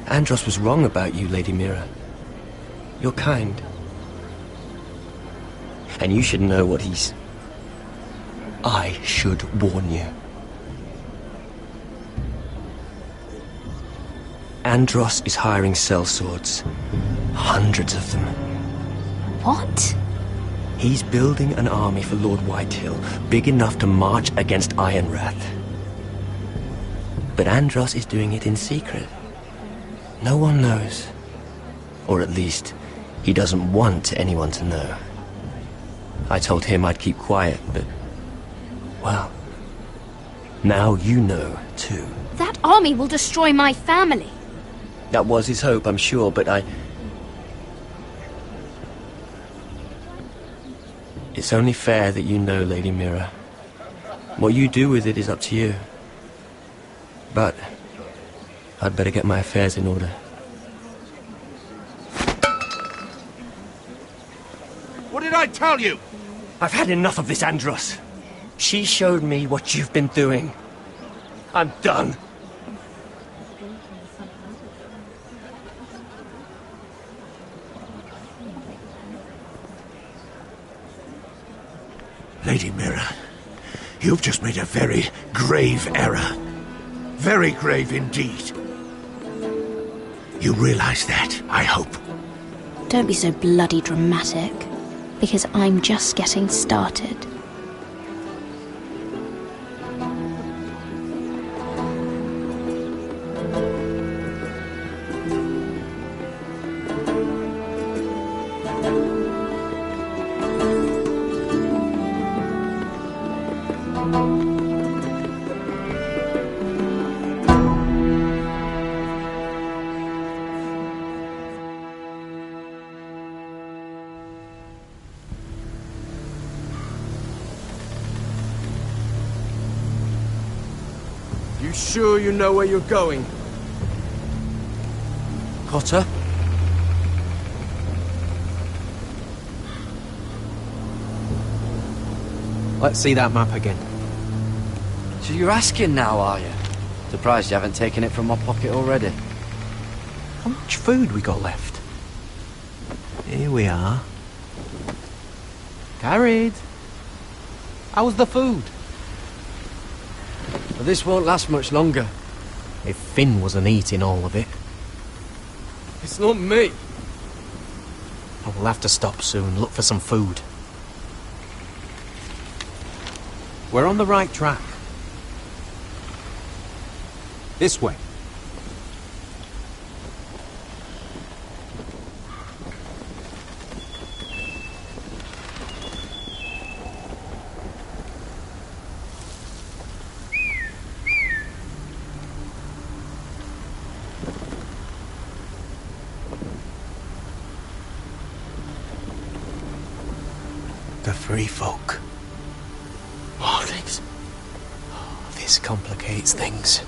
Andros was wrong about you, Lady Mira. You're kind. And you should know what he's... I should warn you. Andros is hiring sellswords. Hundreds of them. What? He's building an army for Lord Whitehill, big enough to march against Ironrath. But Andros is doing it in secret. No one knows. Or at least, he doesn't want anyone to know. I told him I'd keep quiet, but... well... now you know, too. That army will destroy my family. That was his hope, I'm sure, but It's only fair that you know, Lady Mira. What you do with it is up to you. But I'd better get my affairs in order. What did I tell you? I've had enough of this, Andros. She showed me what you've been doing. I'm done. Lady Mira, you've just made a very grave error. Very grave indeed. You realize that, I hope. Don't be so bloody dramatic, because I'm just getting started. You sure you know where you're going? Cotter? Let's see that map again. So you're asking now, are you? Surprised you haven't taken it from my pocket already. How much food we got left? Here we are. Carried. How's the food? But this won't last much longer. If Finn wasn't eating all of it. It's not me. I will have to stop soon, look for some food. We're on the right track. This way. The free folk. Wildlings. Oh, this complicates things.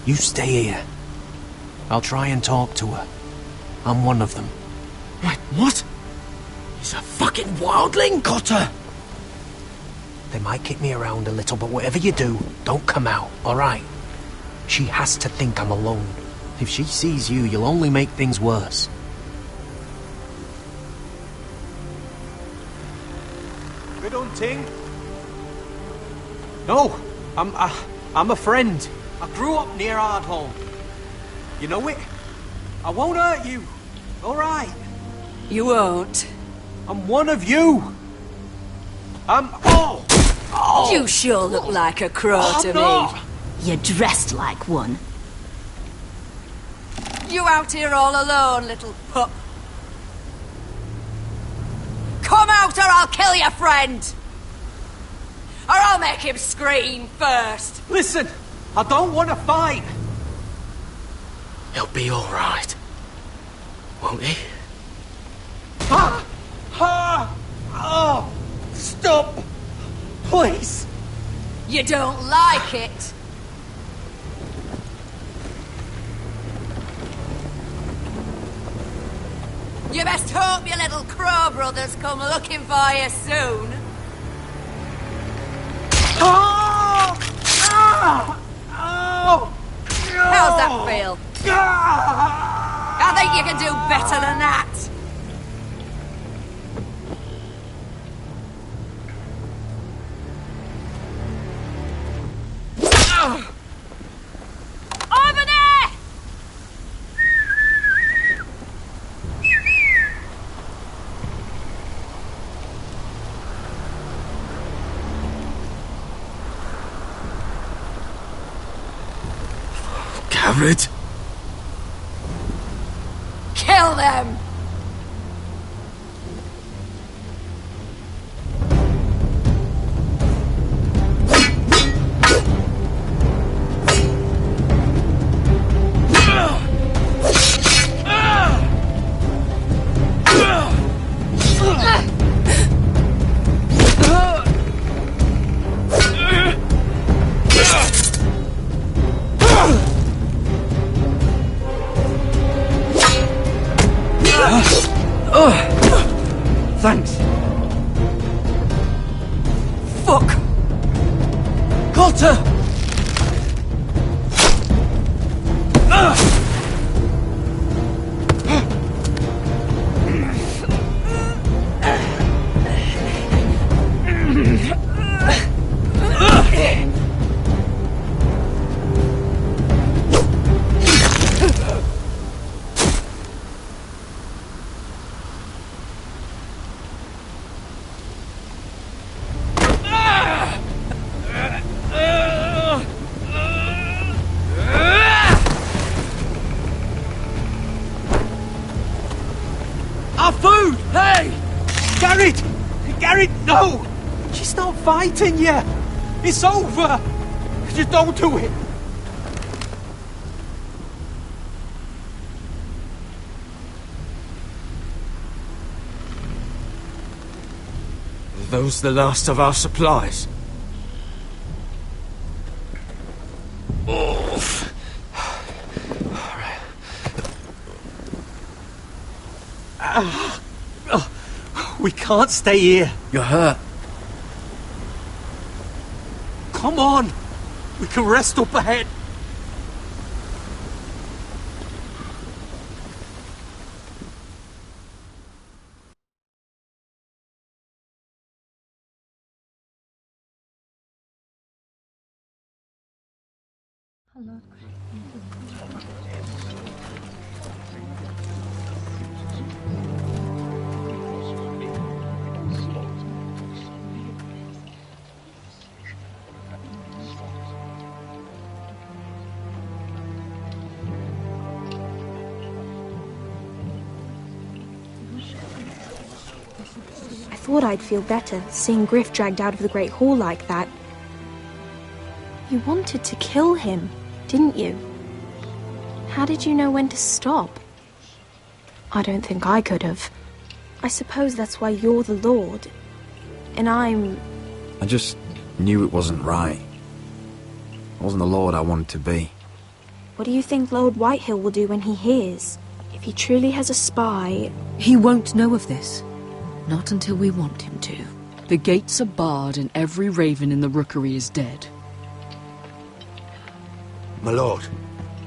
You stay here. I'll try and talk to her. I'm one of them. Wait, what? He's a fucking wildling, Cotter! They might kick me around a little, but whatever you do, don't come out, alright? She has to think I'm alone. If she sees you, you'll only make things worse. We don't ting. No, I'm a friend. I grew up near Ardholm. You know it? I won't hurt you. All right. You won't. I'm one of you. Oh! You sure look like a crow to not. me. You're dressed like one. You out here all alone, little pup? Come out or I'll kill your friend! Or I'll make him scream first! Listen, I don't want to fight. He'll be all right. Won't he? Oh! Stop! Please! You don't like it? You best hope your little crow brothers come looking for you soon. Oh! Oh! How's that feel? I think you can do better than that. Over there! Garrett? Kill them! Thanks. Fuck! Cotter! Our food! Hey! Garrett! Garrett, no! She's not fighting yet! It's over! Just don't do it! Are those the last of our supplies? We can't stay here. You're hurt. Come on! We can rest up ahead. I thought I'd feel better seeing Griff dragged out of the Great Hall like that. You wanted to kill him, didn't you? How did you know when to stop? I don't think I could have. I suppose that's why you're the Lord, and I'm... I just knew it wasn't right. I wasn't the Lord I wanted to be. What do you think Lord Whitehill will do when he hears? If he truly has a spy... He won't know of this. Not until we want him to. The gates are barred and every raven in the rookery is dead. My lord,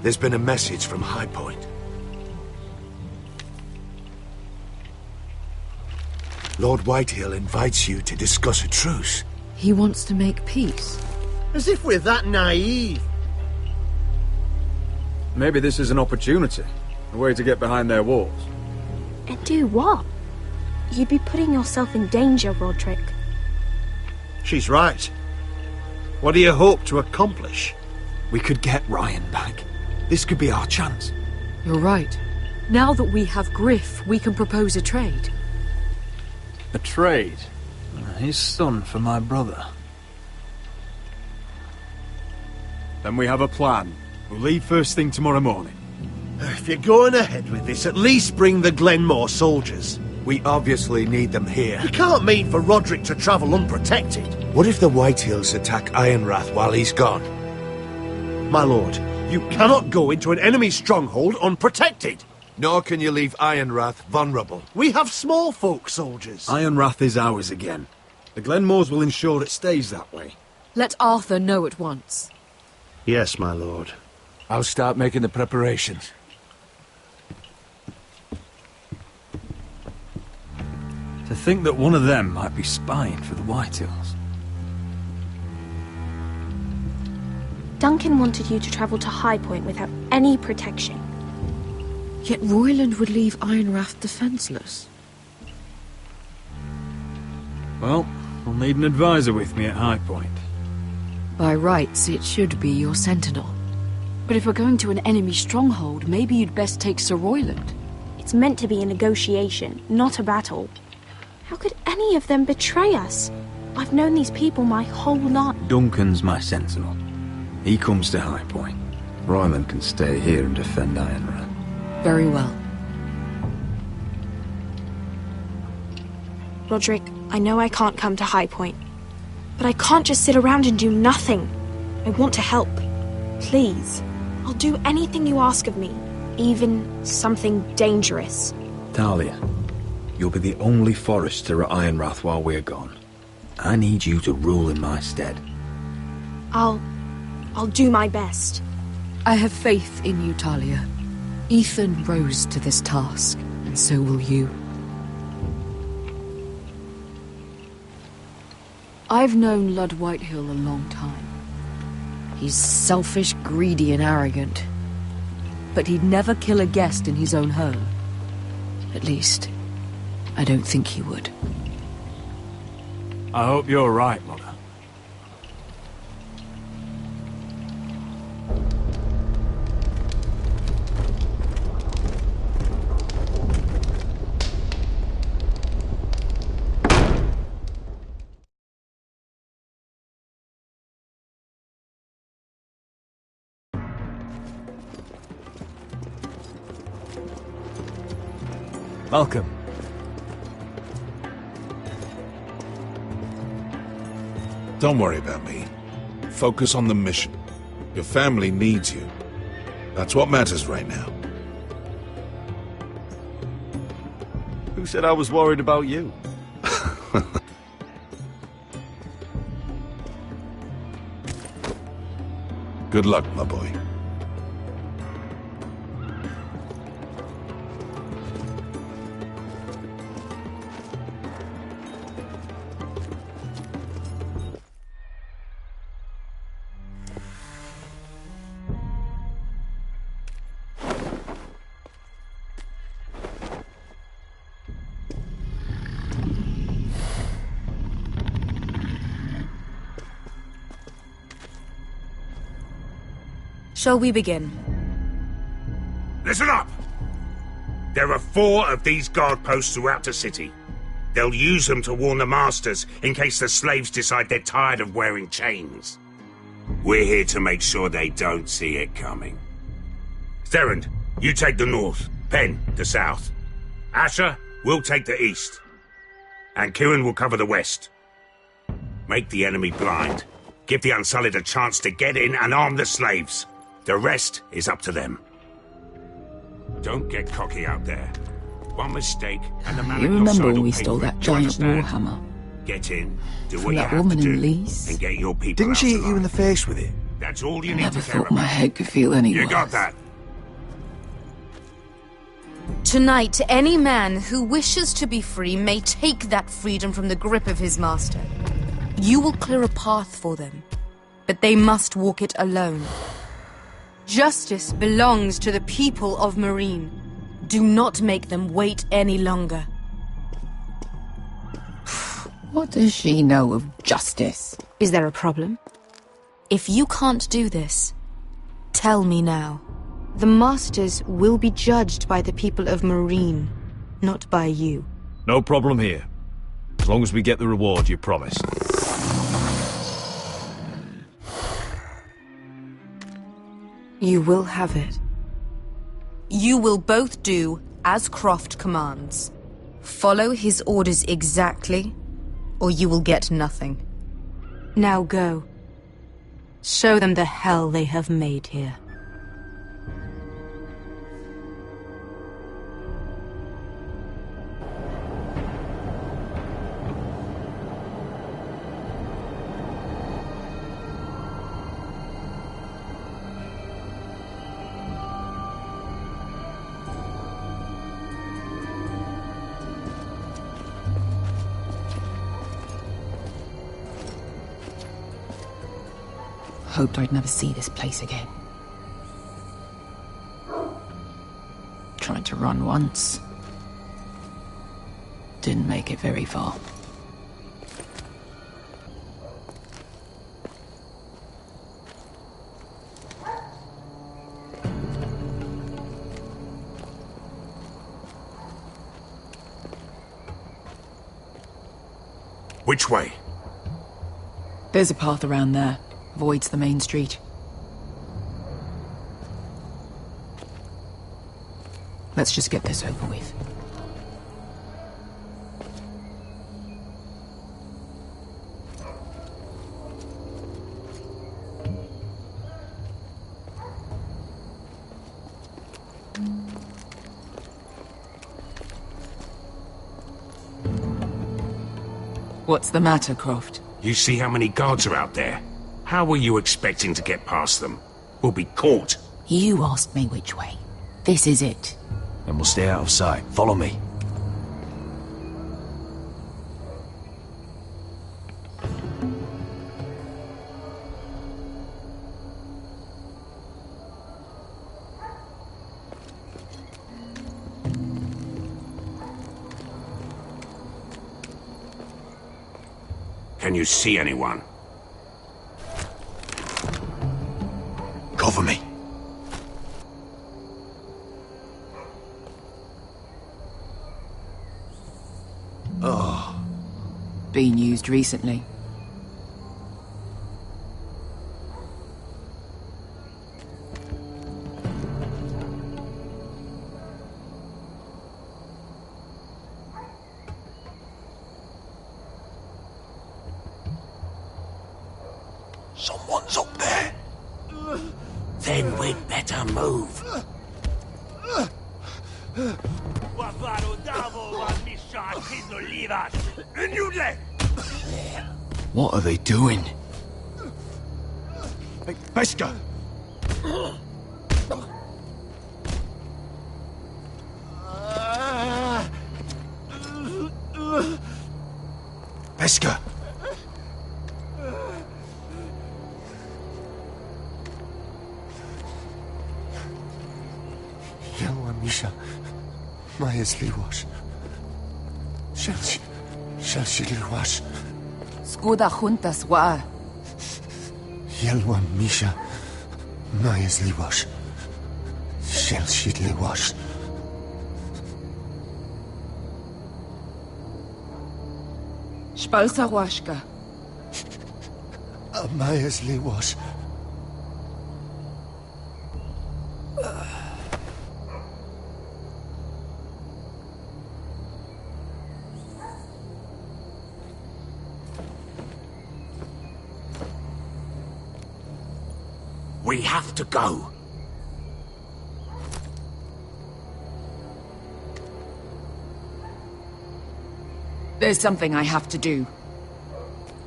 there's been a message from High Point. Lord Whitehill invites you to discuss a truce. He wants to make peace. As if we're that naive. Maybe this is an opportunity. A way to get behind their walls. And do what? You'd be putting yourself in danger, Roderick. She's right. What do you hope to accomplish? We could get Ryan back. This could be our chance. You're right. Now that we have Griff, we can propose a trade. A trade? His son for my brother. Then we have a plan. We'll leave first thing tomorrow morning. If you're going ahead with this, at least bring the Glenmore soldiers. We obviously need them here. You can't mean for Roderick to travel unprotected. What if the Whitehills attack Ironrath while he's gone? My lord, you cannot go into an enemy stronghold unprotected. Nor can you leave Ironrath vulnerable. We have small folk soldiers. Ironrath is ours again. The Glenmores will ensure it stays that way. Let Arthur know at once. Yes, my lord. I'll start making the preparations. To think that one of them might be spying for the Whitehills. Duncan wanted you to travel to High Point without any protection. Yet Royland would leave Ironrath defenseless. Well, I'll need an advisor with me at High Point. By rights, it should be your sentinel. But if we're going to an enemy stronghold, maybe you'd best take Sir Royland. It's meant to be a negotiation, not a battle. How could any of them betray us? I've known these people my whole life. Duncan's my sentinel. He comes to High Point. Royland can stay here and defend Ironrath. Very well. Roderick, I know I can't come to High Point, but I can't just sit around and do nothing. I want to help. Please. I'll do anything you ask of me, even something dangerous. Talia, you'll be the only forester at Ironrath while we're gone. I need you to rule in my stead. I'll do my best. I have faith in you, Talia. Ethan rose to this task, and so will you. I've known Lud Whitehill a long time. He's selfish, greedy, and arrogant. But he'd never kill a guest in his own home. At least, I don't think he would. I hope you're right, Mother. Welcome. Don't worry about me. Focus on the mission. Your family needs you. That's what matters right now. Who said I was worried about you? Good luck, my boy. Shall we begin? Listen up! There are 4 of these guard posts throughout the city. They'll use them to warn the masters in case the slaves decide they're tired of wearing chains. We're here to make sure they don't see it coming. Therend, you take the north. Penn, the south. Asher, we'll take the east. And Kieran will cover the west. Make the enemy blind. Give the Unsullied a chance to get in and arm the slaves. The rest is up to them. Don't get cocky out there. One mistake, and the man You at your remember side when will we pay stole for it. that Do you giant understand? warhammer? Get in, do From what you that have woman to in do, Lease? and get your people Didn't out she hit alive. you in the face with it? That's all you I need never to care thought my about. head could feel any You worse. got that? Tonight, any man who wishes to be free may take that freedom from the grip of his master. You will clear a path for them. but they must walk it alone. Justice belongs to the people of Marine. Do not make them wait any longer. What does she know of justice? Is there a problem? If you can't do this, tell me now. The Masters will be judged by the people of Marine, not by you. No problem here. As long as we get the reward you promised. You will have it. You will both do as Croft commands. Follow his orders exactly, or you will get nothing. Now go. Show them the hell they have made here. Hoped I'd never see this place again. Tried to run once. Didn't make it very far. Which way? There's a path around there. Avoids the main street. Let's just get this over with. What's the matter, Croft? You see how many guards are out there? How were you expecting to get past them? We'll be caught. You asked me which way. This is it. Then we'll stay out of sight. Follow me. Can you see anyone? Cover me. Oh. Been used recently. Someone's up there. Then we'd better move. What are they doing? Hey, Pesca! Pesca! Misha, Maya's Liwash. Shall she Liwash? Skuda juntas wa. Yelwa Misha, Maya's Liwash. Shall she Liwash? Spalsa washka. Maya's Liwash. We have to go. There's something I have to do.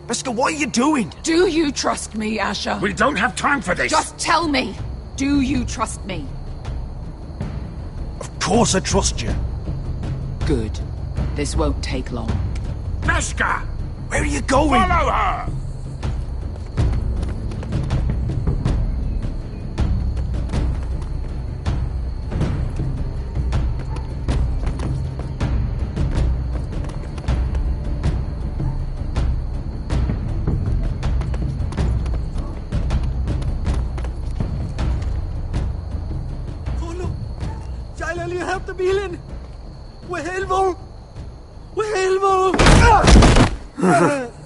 Pesca, what are you doing? Do you trust me, Asher? We don't have time for this. Just tell me. Do you trust me? Of course I trust you. Good. This won't take long. Pesca! Where are you going? Follow her! Tyler, you have to be in. We're helpful. We're helpful.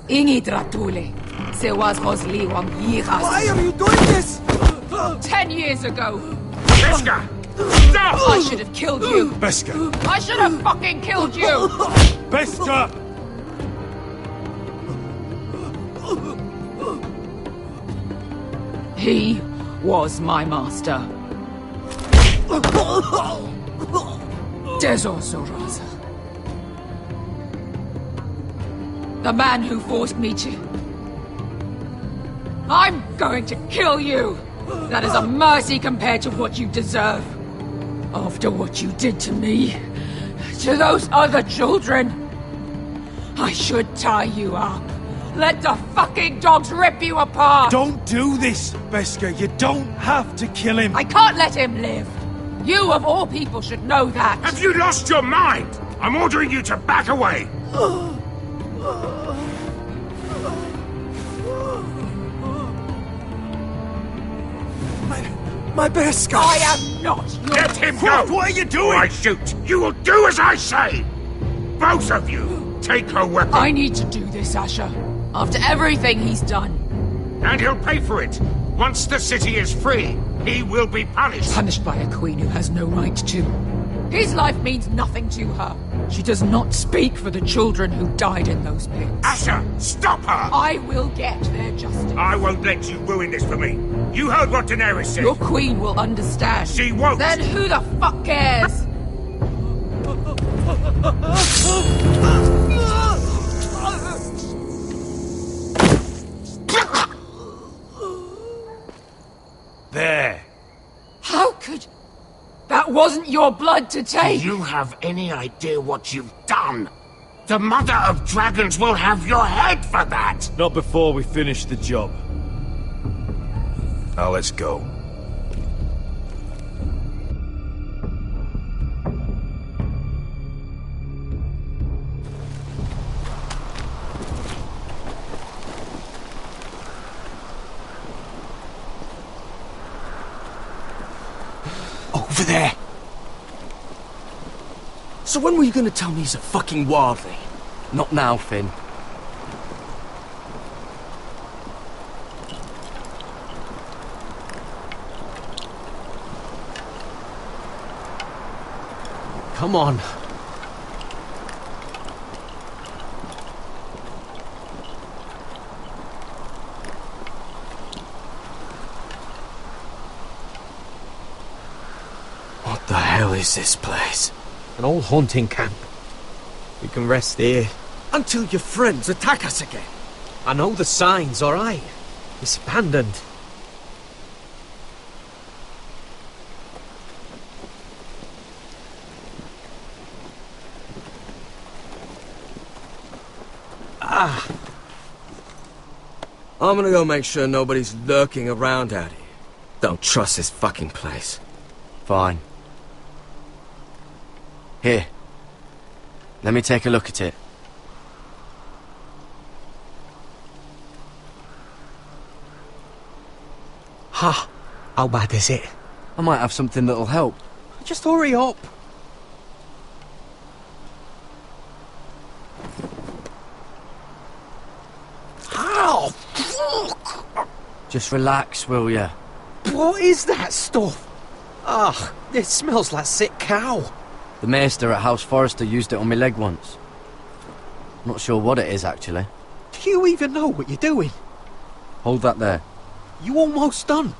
Ingi Dratule. Se was Rosliwam Yiras. Why are you doing this? 10 years ago. Beskha! Stop! I should have killed you. Beskha! I should have fucking killed you. Beskha! He was my master. Dezor Zoraza. The man who forced me to... I'm going to kill you! That is a mercy compared to what you deserve. After what you did to me, to those other children, I should tie you up. Let the fucking dogs rip you apart! Don't do this, Beskha. You don't have to kill him. I can't let him live. You, of all people, should know that. Have you lost your mind? I'm ordering you to back away. My Beskha! I am not your... Let him go! What are you doing? Or I shoot! You will do as I say! Both of you, take her weapon. I need to do this, Asher. After everything he's done. And he'll pay for it. Once the city is free, he will be punished. Punished by a queen who has no right to. His life means nothing to her. She does not speak for the children who died in those pits. Asher, stop her! I will get their justice. I won't let you ruin this for me. You heard what Daenerys said. Your queen will understand. She won't. Then who the fuck cares? There. How could... That wasn't your blood to take! Do you have any idea what you've done? The Mother of Dragons will have your head for that! Not before we finish the job. Now let's go. Over there. So when were you gonna tell me he's a fucking wildling? Not now, Finn. Come on. What the hell is this place? An old hunting camp. We can rest here. Until your friends attack us again. I know the signs, alright? It's abandoned. I'm gonna go make sure nobody's lurking around out here. Don't trust this fucking place. Fine. Here. Let me take a look at it. Ha! How bad is it? I might have something that'll help. Just hurry up. Ow! Fuck! Just relax, will ya? What is that stuff? Ah, it smells like sick cow. The maester at House Forrester used it on my leg once. Not sure what it is, actually. Do you even know what you're doing? Hold that there. You almost done.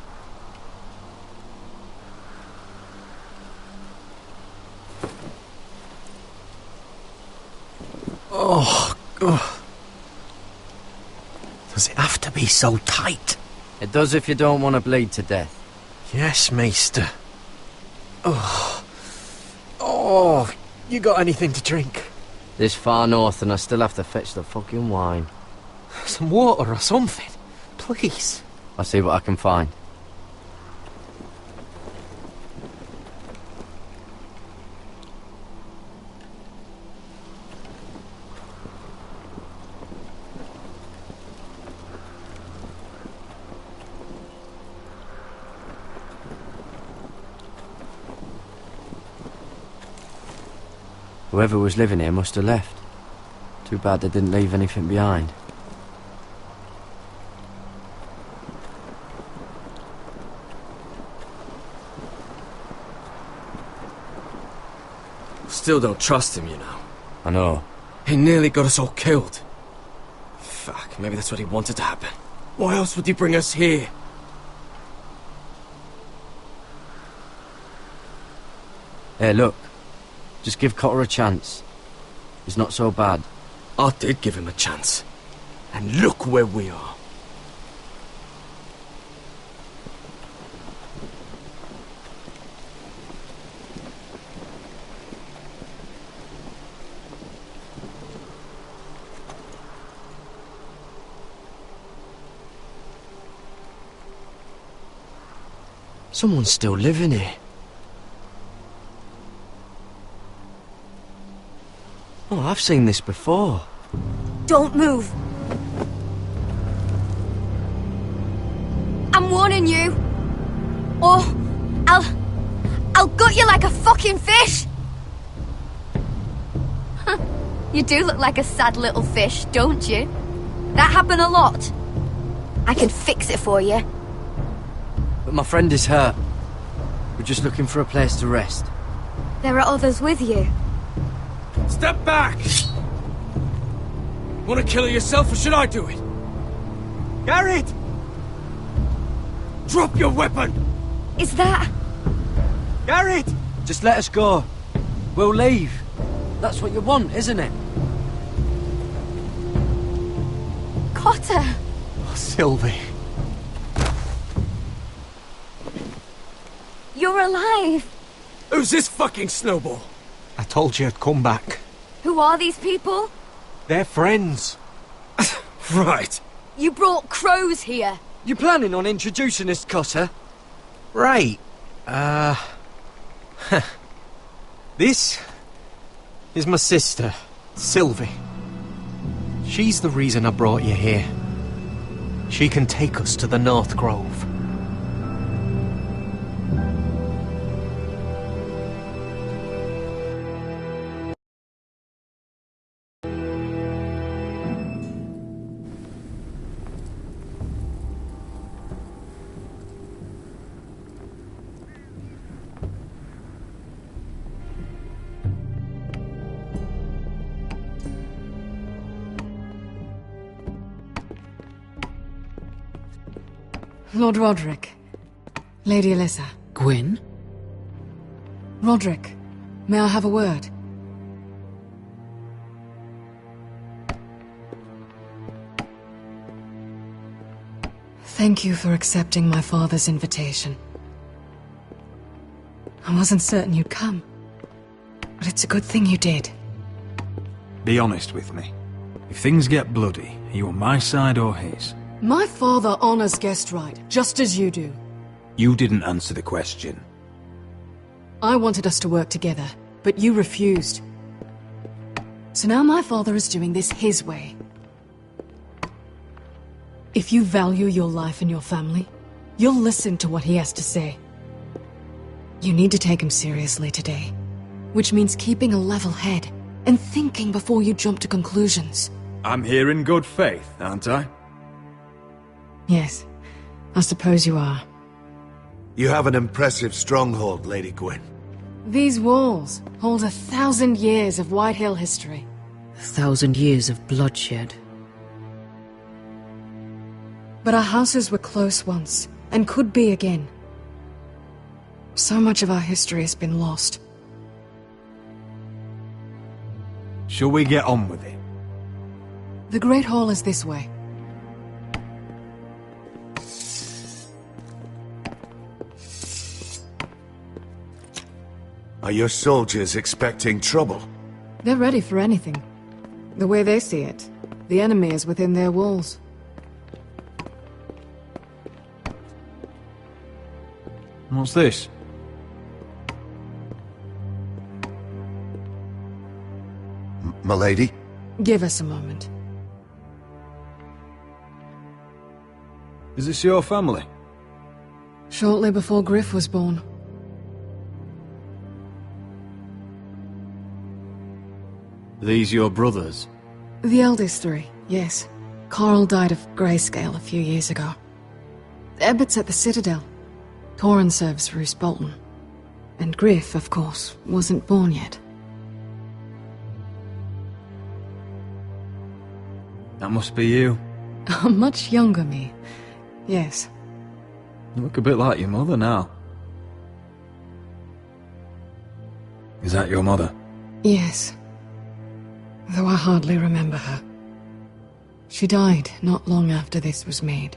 Oh, God. Does it have to be so tight? It does if you don't want to bleed to death. Yes, Maester. Oh. Oh, you got anything to drink? This far north and I still have to fetch the fucking wine. Some water or something, please. I'll see what I can find. Whoever was living here must have left. Too bad they didn't leave anything behind. Still don't trust him, you know. I know. He nearly got us all killed. Fuck, maybe that's what he wanted to happen. Why else would he bring us here? Hey, look. Just give Cotter a chance. He's not so bad. I did give him a chance. And look where we are. Someone's still living here. Oh, I've seen this before. Don't move. I'm warning you. Or I'll gut you like a fucking fish. You do look like a sad little fish, don't you? That happen a lot. I can fix it for you. But my friend is hurt. We're just looking for a place to rest. There are others with you. Step back! Want to kill her yourself, or should I do it? Garrett! Drop your weapon! Is that... Garrett! Just let us go. We'll leave. That's what you want, isn't it? Cotter! Oh, Sylvie. You're alive! Who's this fucking snowball? I told you I'd come back. Who are these people? They're friends. Right. You brought crows here. You planning on introducing us, Cotter? Right. This is my sister, Sylvie. She's the reason I brought you here. She can take us to the North Grove. Lord Roderick. Lady Alyssa. Gwyn? Roderick, may I have a word? Thank you for accepting my father's invitation. I wasn't certain you'd come, but it's a good thing you did. Be honest with me. If things get bloody, are you on my side or his? My father honors guest right, just as you do. You didn't answer the question. I wanted us to work together, but you refused. So now my father is doing this his way. If you value your life and your family, you'll listen to what he has to say. You need to take him seriously today, which means keeping a level head and thinking before you jump to conclusions. I'm here in good faith, aren't I? Yes, I suppose you are. You have an impressive stronghold, Lady Gwyn. These walls hold 1,000 years of Whitehill history. 1,000 years of bloodshed. But our houses were close once, and could be again. So much of our history has been lost. Shall we get on with it? The Great Hall is this way. Are your soldiers expecting trouble? They're ready for anything. The way they see it, the enemy is within their walls. What's this? M'lady? Give us a moment. Is this your family? Shortly before Griff was born. These your brothers? The eldest three, yes. Carl died of grayscale a few years ago. Ebbett's at the Citadel. Torrin serves Roose Bolton. And Griff, of course, wasn't born yet. That must be you. A much younger me. Yes. You look a bit like your mother now. Is that your mother? Yes. Though I hardly remember her. She died not long after this was made.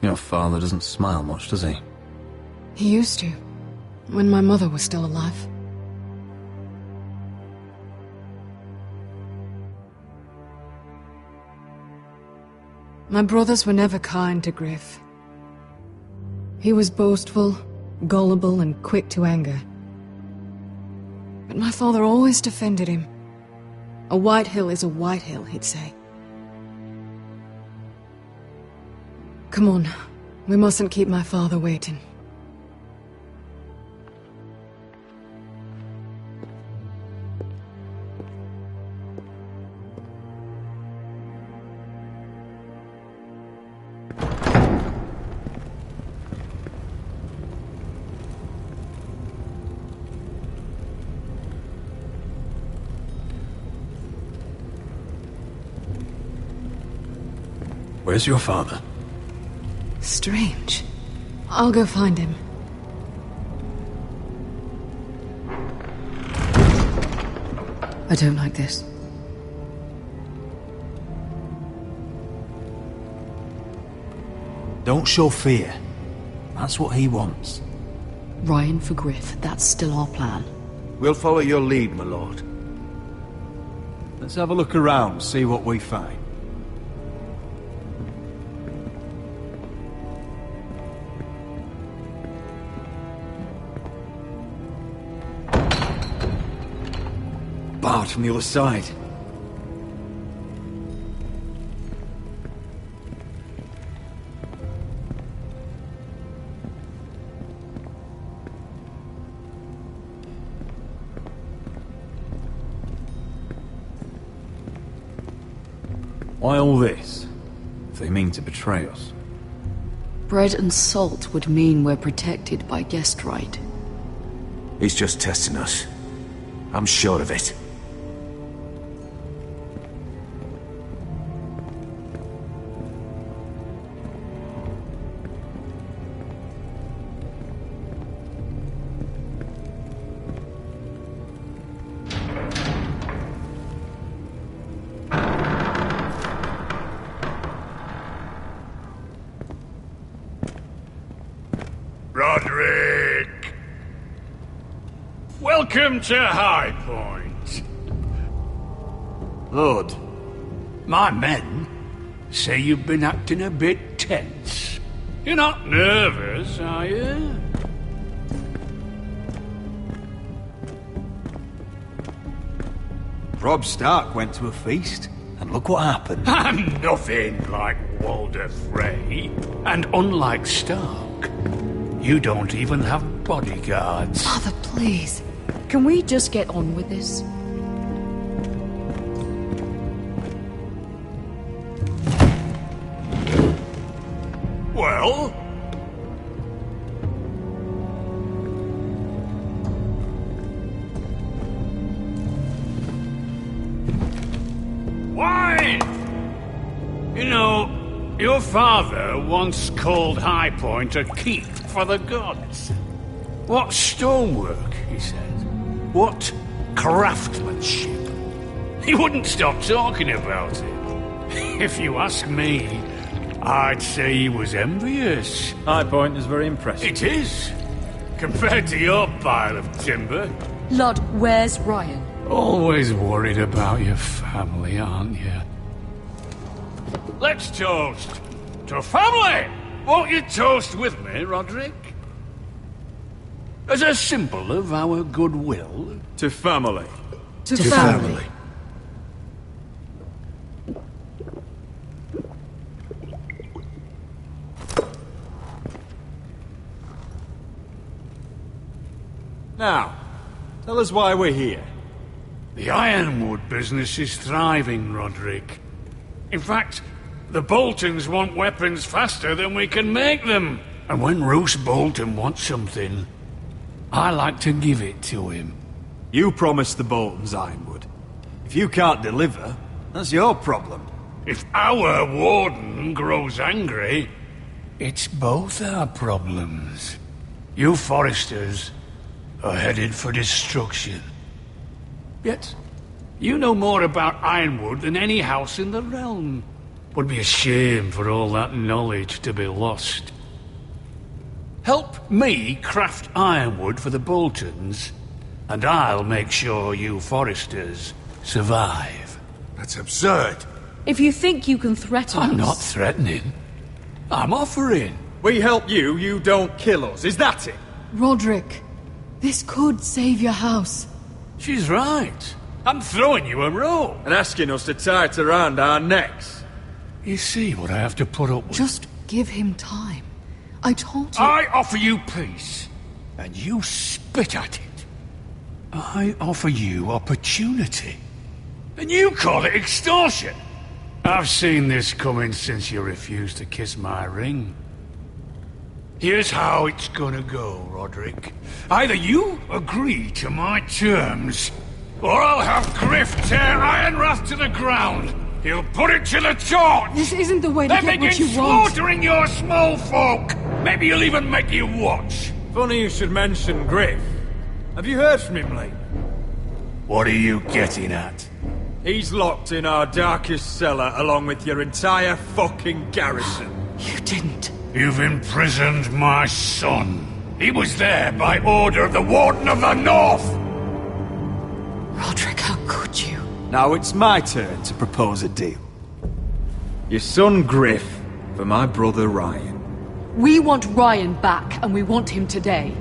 Your father doesn't smile much, does he? He used to, when my mother was still alive. My brothers were never kind to Griff. He was boastful, gullible, and quick to anger. But my father always defended him. A White Hill is a White Hill, he'd say. Come on, we mustn't keep my father waiting. Where's your father? Strange. I'll go find him. I don't like this. Don't show fear. That's what he wants. Ryan for Griff, that's still our plan. We'll follow your lead, my lord. Let's have a look around, see what we find. Barred from the other side. Why all this? If they mean to betray us. Bread and salt would mean we're protected by guest right. He's just testing us. I'm sure of it. Roderick! Welcome to High Point. Lord, my men say you've been acting a bit tense. You're not nervous, are you? Robb Stark went to a feast, and look what happened. I'm nothing like Walder Frey. And unlike Stark, you don't even have bodyguards. Father, please. Can we just get on with this? Well? Why? You know, your father once called High Point a keep for the gods. What stonework, he said. What craftsmanship. He wouldn't stop talking about it. If you ask me, I'd say he was envious. High Point is very impressive. It is. Compared to your pile of timber. Lord, where's Ryan? Always worried about your family, aren't you? Let's toast to family! Won't you toast with me, Roderick? As a symbol of our goodwill. To family. To family. Now, tell us why we're here. The Ironwood business is thriving, Roderick. In fact, the Boltons want weapons faster than we can make them. And when Roose Bolton wants something, I like to give it to him. You promised the Boltons Ironwood. If you can't deliver, that's your problem. If our warden grows angry, it's both our problems. You Foresters are headed for destruction. Yet, you know more about Ironwood than any house in the realm. Would be a shame for all that knowledge to be lost. Help me craft Ironwood for the Boltons, and I'll make sure you Foresters survive. That's absurd. If you think you can threaten us... I'm not threatening. I'm offering. We help you, you don't kill us. Is that it? Roderick, this could save your house. She's right. I'm throwing you a rope. And asking us to tie it around our necks. You see what I have to put up with? Just give him time. I told you... I offer you peace, and you spit at it. I offer you opportunity, and you call it extortion. I've seen this coming since you refused to kiss my ring. Here's how it's gonna go, Roderick. Either you agree to my terms, or I'll have Griff tear Ironrath to the ground. He'll put it to the torch! This isn't the way to get what you want. Slaughtering your small folk! Maybe he'll even make you watch. Funny you should mention Griff. Have you heard from him lately? What are you getting at? He's locked in our darkest cellar along with your entire fucking garrison. You didn't. You've imprisoned my son. He was there by order of the Warden of the North! Roderick, how could you? Now it's my turn to propose a deal. Your son Griff for my brother Ryan. We want Ryan back, and we want him today.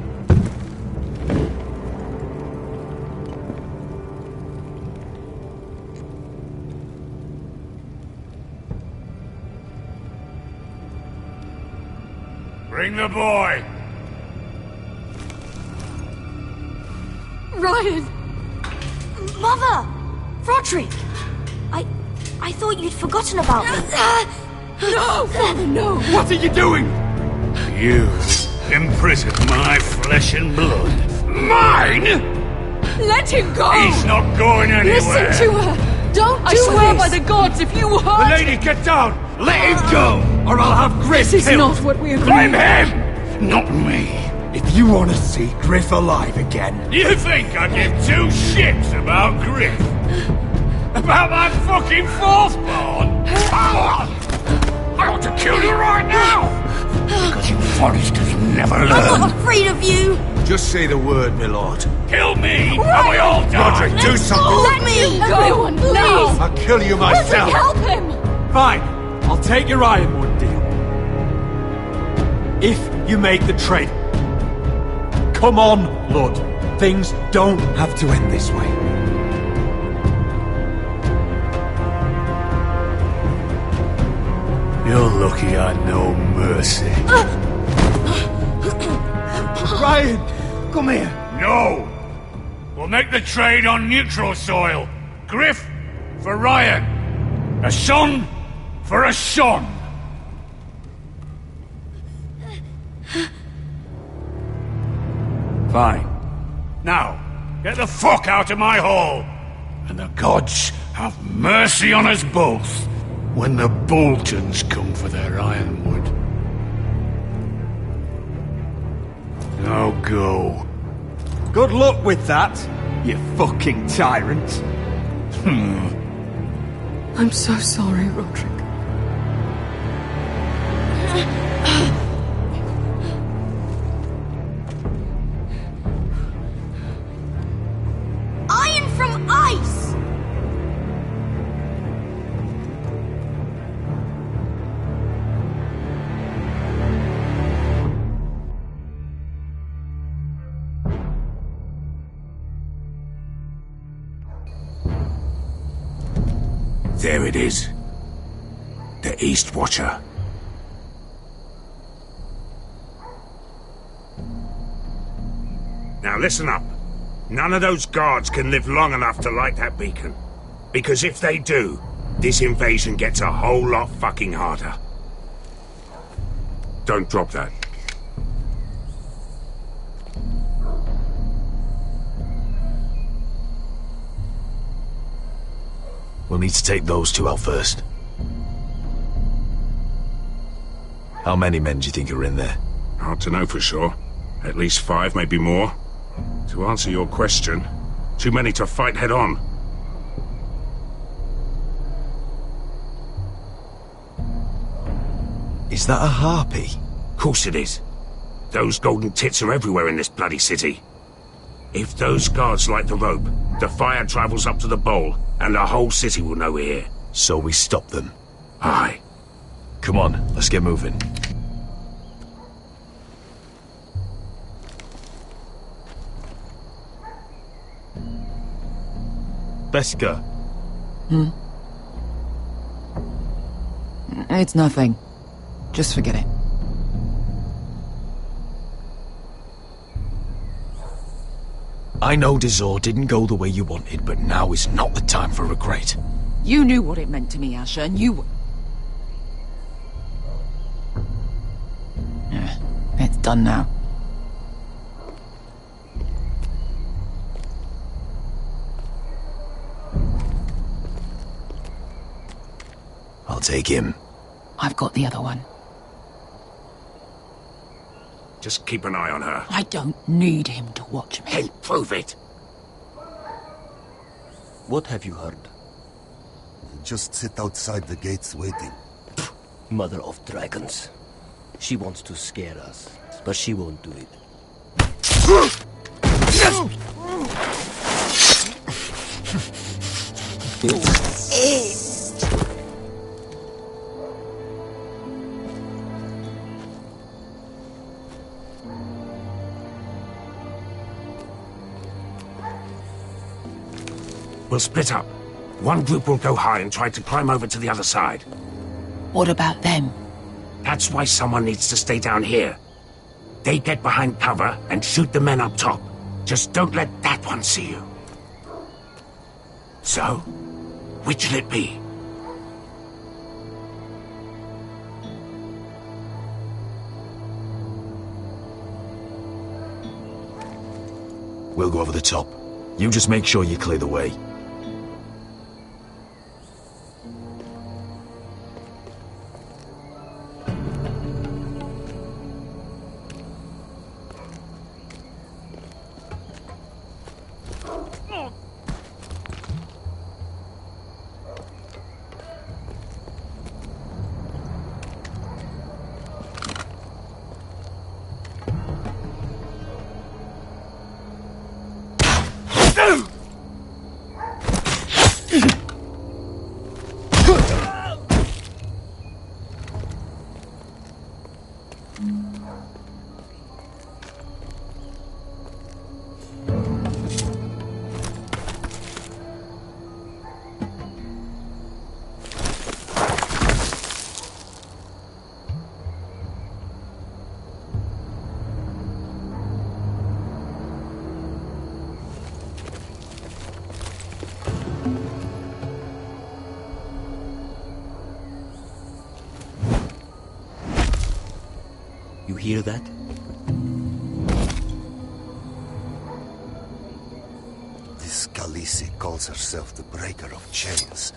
Bring the boy! Ryan! Mother! Roderick! I thought you'd forgotten about me. No! Father, no! What are you doing? You imprisoned my flesh and blood. Mine?! Let him go! He's not going anywhere! Listen to her! Don't do this! I swear by the gods, if you hurt... The lady, get down! Let him go! Or I'll have Griff This is killed! not what we agreed. Blame him! Not me! If you want to see Griff alive again... You think I give two shits about Griff? About my fucking fourthborn? I ought to kill you right now! Because you Foresters never learn. I'm not afraid of you! Just say the word, my lord. Kill me, and we all die! Roderick, do something! Let me go! Everyone, please! I'll kill you myself! Help him! Fine, I'll take your Ironwood deal. If you make the trade. Come on, Lord. Things don't have to end this way. You're lucky I know mercy. Ryan, come here. No! We'll make the trade on neutral soil. Griff for Ryan. A son for a son. Fine. Now, get the fuck out of my hall. And the gods have mercy on us both when the Boltons come for their Ironwood. Now go. Good luck with that, you fucking tyrant. I'm so sorry, Roderick. Iron from ice! There it is. The East Watcher. Now listen up. None of those guards can live long enough to light that beacon. Because if they do, this invasion gets a whole lot fucking harder. Don't drop that. We'll need to take those two out first. How many men do you think are in there? Hard to know for sure. At least 5, maybe more. To answer your question, too many to fight head on. Is that a harpy? Course it is. Those golden tits are everywhere in this bloody city. If those guards light the rope, the fire travels up to the bowl, and the whole city will know we're here. So we stop them? Aye. Come on, let's get moving. Beskha. It's nothing. Just forget it. I know Dazor didn't go the way you wanted, but now is not the time for regret. You knew what it meant to me, Asher, and you... It's done now. I'll take him. I've got the other one. Just keep an eye on her. I don't need him to watch me. Then prove it. What have you heard? Just sit outside the gates waiting. Mother of dragons. She wants to scare us, but she won't do it. We'll split up. One group will go high and try to climb over to the other side. What about them? That's why someone needs to stay down here. They get behind cover and shoot the men up top. Just don't let that one see you. So, which'll it be? We'll go over the top. You just make sure you clear the way. You hear that? This Khaleesi calls herself the Breaker of Chains.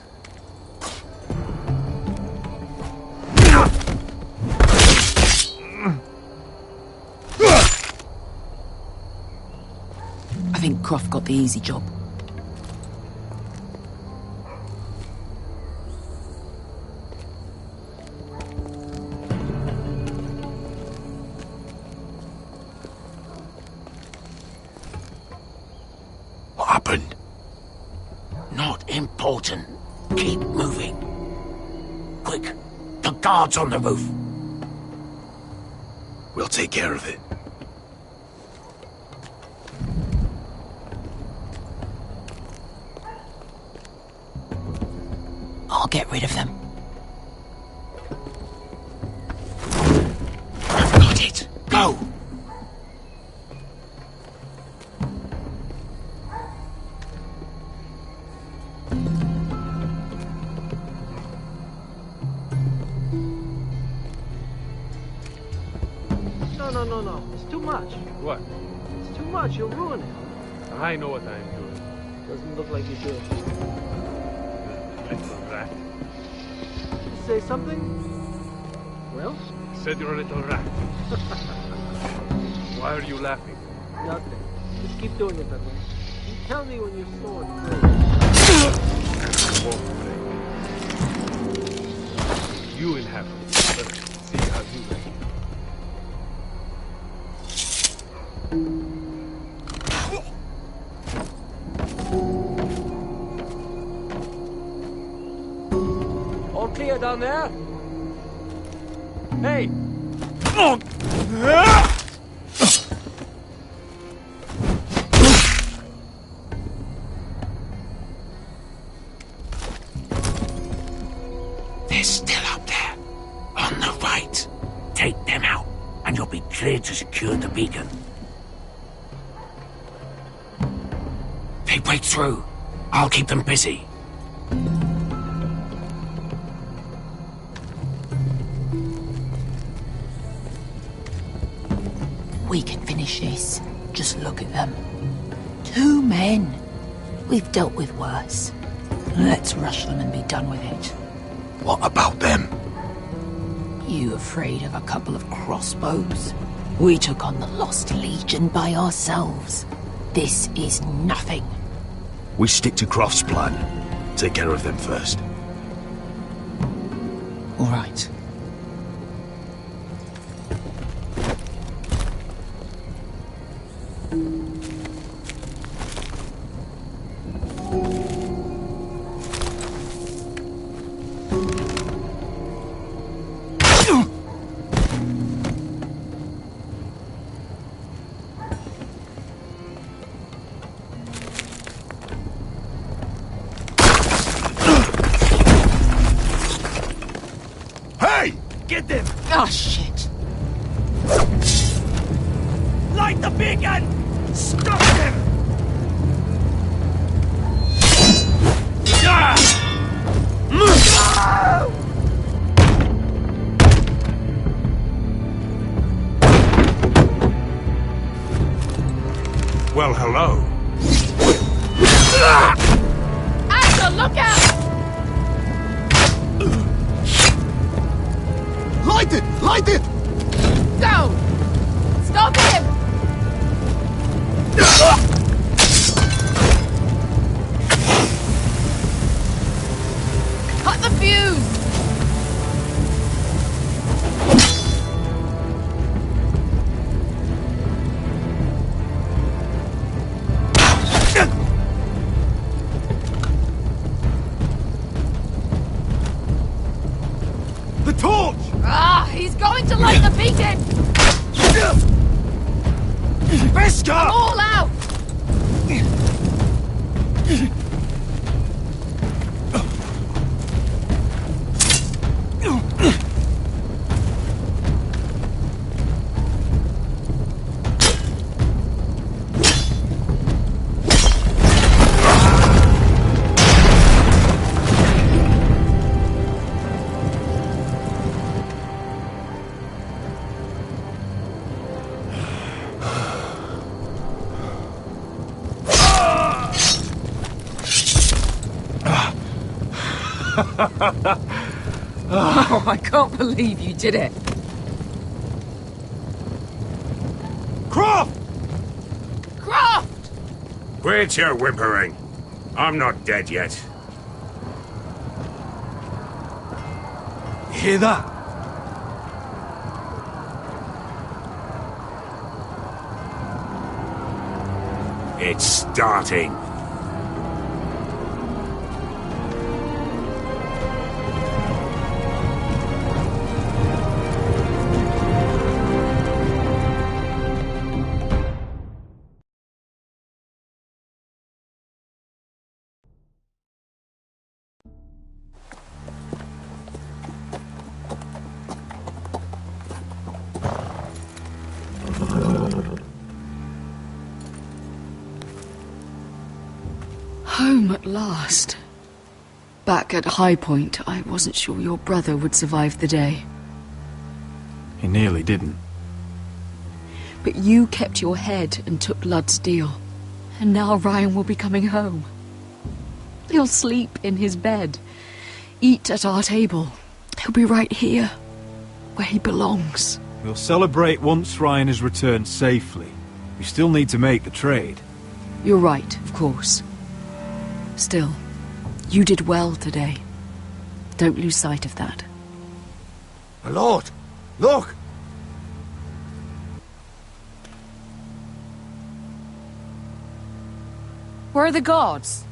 I think Croft got the easy job. What happened? Not important. Keep moving. Quick, the guards on the roof. We'll take care of it. I'll get rid of them. I've got it. Go! no. It's too much. What? It's too much. You'll ruin it. I know what I am doing. Doesn't look like you do. Little rat. Say something? Well? Said you're a little rat. Why are you laughing? Nothing. Just keep doing it that way. You tell me when you're sore and Won't break. You inhabit it. Let's see how you like it. all clear down there? Hey! They're still up there. On the right. Take them out, and you'll be cleared to secure the beacon. They break through. I'll keep them busy. We can finish this. Just look at them. 2 men. We've dealt with worse. Let's rush them and be done with it. What about them? You afraid of a couple of crossbows? We took on the Lost Legion by ourselves. This is nothing. We stick to Croft's plan. Take care of them first. All right. Get them! Oh, shit. Light the beacon! Stop them! Well, hello. Asher, look out! Light it! Light it! Go! Stop him! Cut the fuse! The torch! Ah, he's going to light the beacon! Veska! I'm all out! Oh, I can't believe you did it. Croft! Croft! Quit your whimpering. I'm not dead yet. Hear that? It's starting. Home at last. Back at High Point, I wasn't sure your brother would survive the day. He nearly didn't. But you kept your head and took Ludd's deal. And now Ryan will be coming home. He'll sleep in his bed, eat at our table. He'll be right here, where he belongs. We'll celebrate once Ryan has returned safely. We still need to make the trade. You're right, of course. Still, you did well today. Don't lose sight of that. My lord, look! Where are the guards?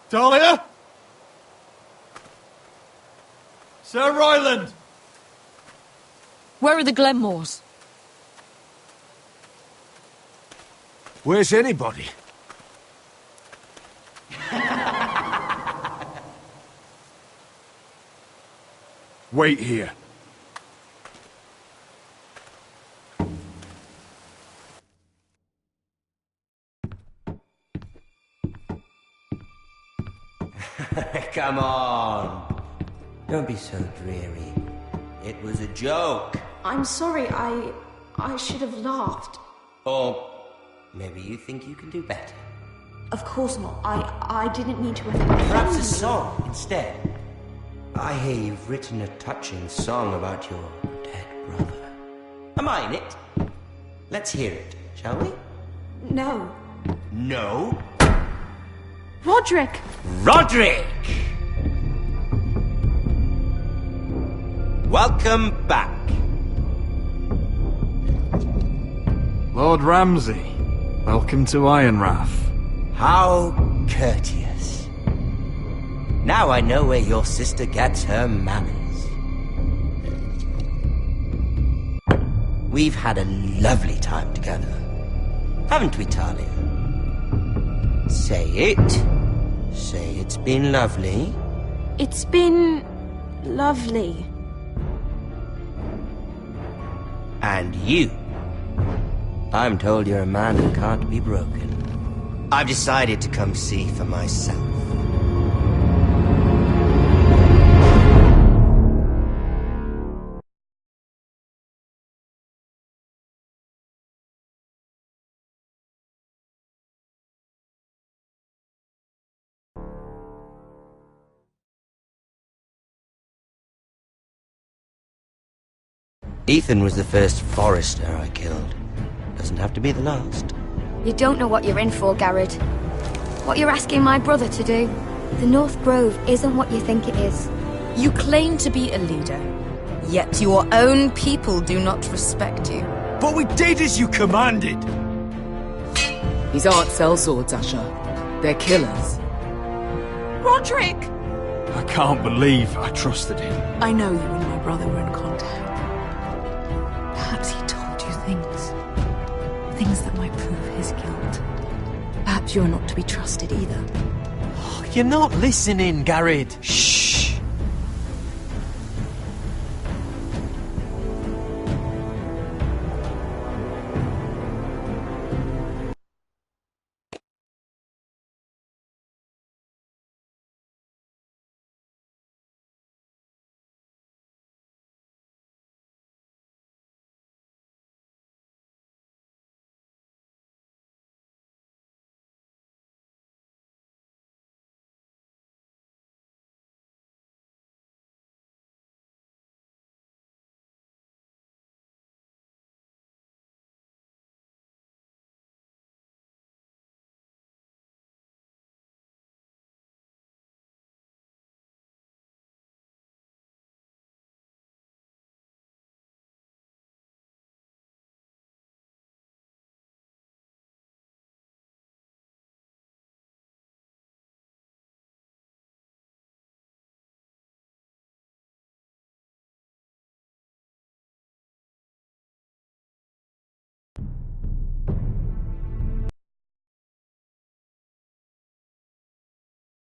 Talia? Sir Ryland! Where are the Glenmores? Where's anybody? Wait here. Come on. Don't be so dreary. It was a joke. I'm sorry, I should have laughed. Or maybe you think you can do better. Of course not. I didn't mean to offend. Perhaps a song instead. I hear you've written a touching song about your dead brother. Am I in it? Let's hear it, shall we? No. No? Roderick! Roderick! Welcome back. Lord Ramsay, welcome to Ironrath. How courteous. Now I know where your sister gets her manners. We've had a lovely time together, haven't we, Talia? Say it. Say it's been lovely. It's been lovely. And you. I'm told you're a man who can't be broken. I've decided to come see for myself. Ethan was the first Forester I killed. Doesn't have to be the last. You don't know what you're in for, Garrett. What you're asking my brother to do. The North Grove isn't what you think it is. You claim to be a leader, yet your own people do not respect you. But we did as you commanded! These aren't sellswords, Asher. They're killers. Roderick! I can't believe I trusted him. I know you and my brother were in contact. Perhaps he told you things. Things that might prove his guilt. Perhaps you're not to be trusted either. You're not listening, Garrett. Shh.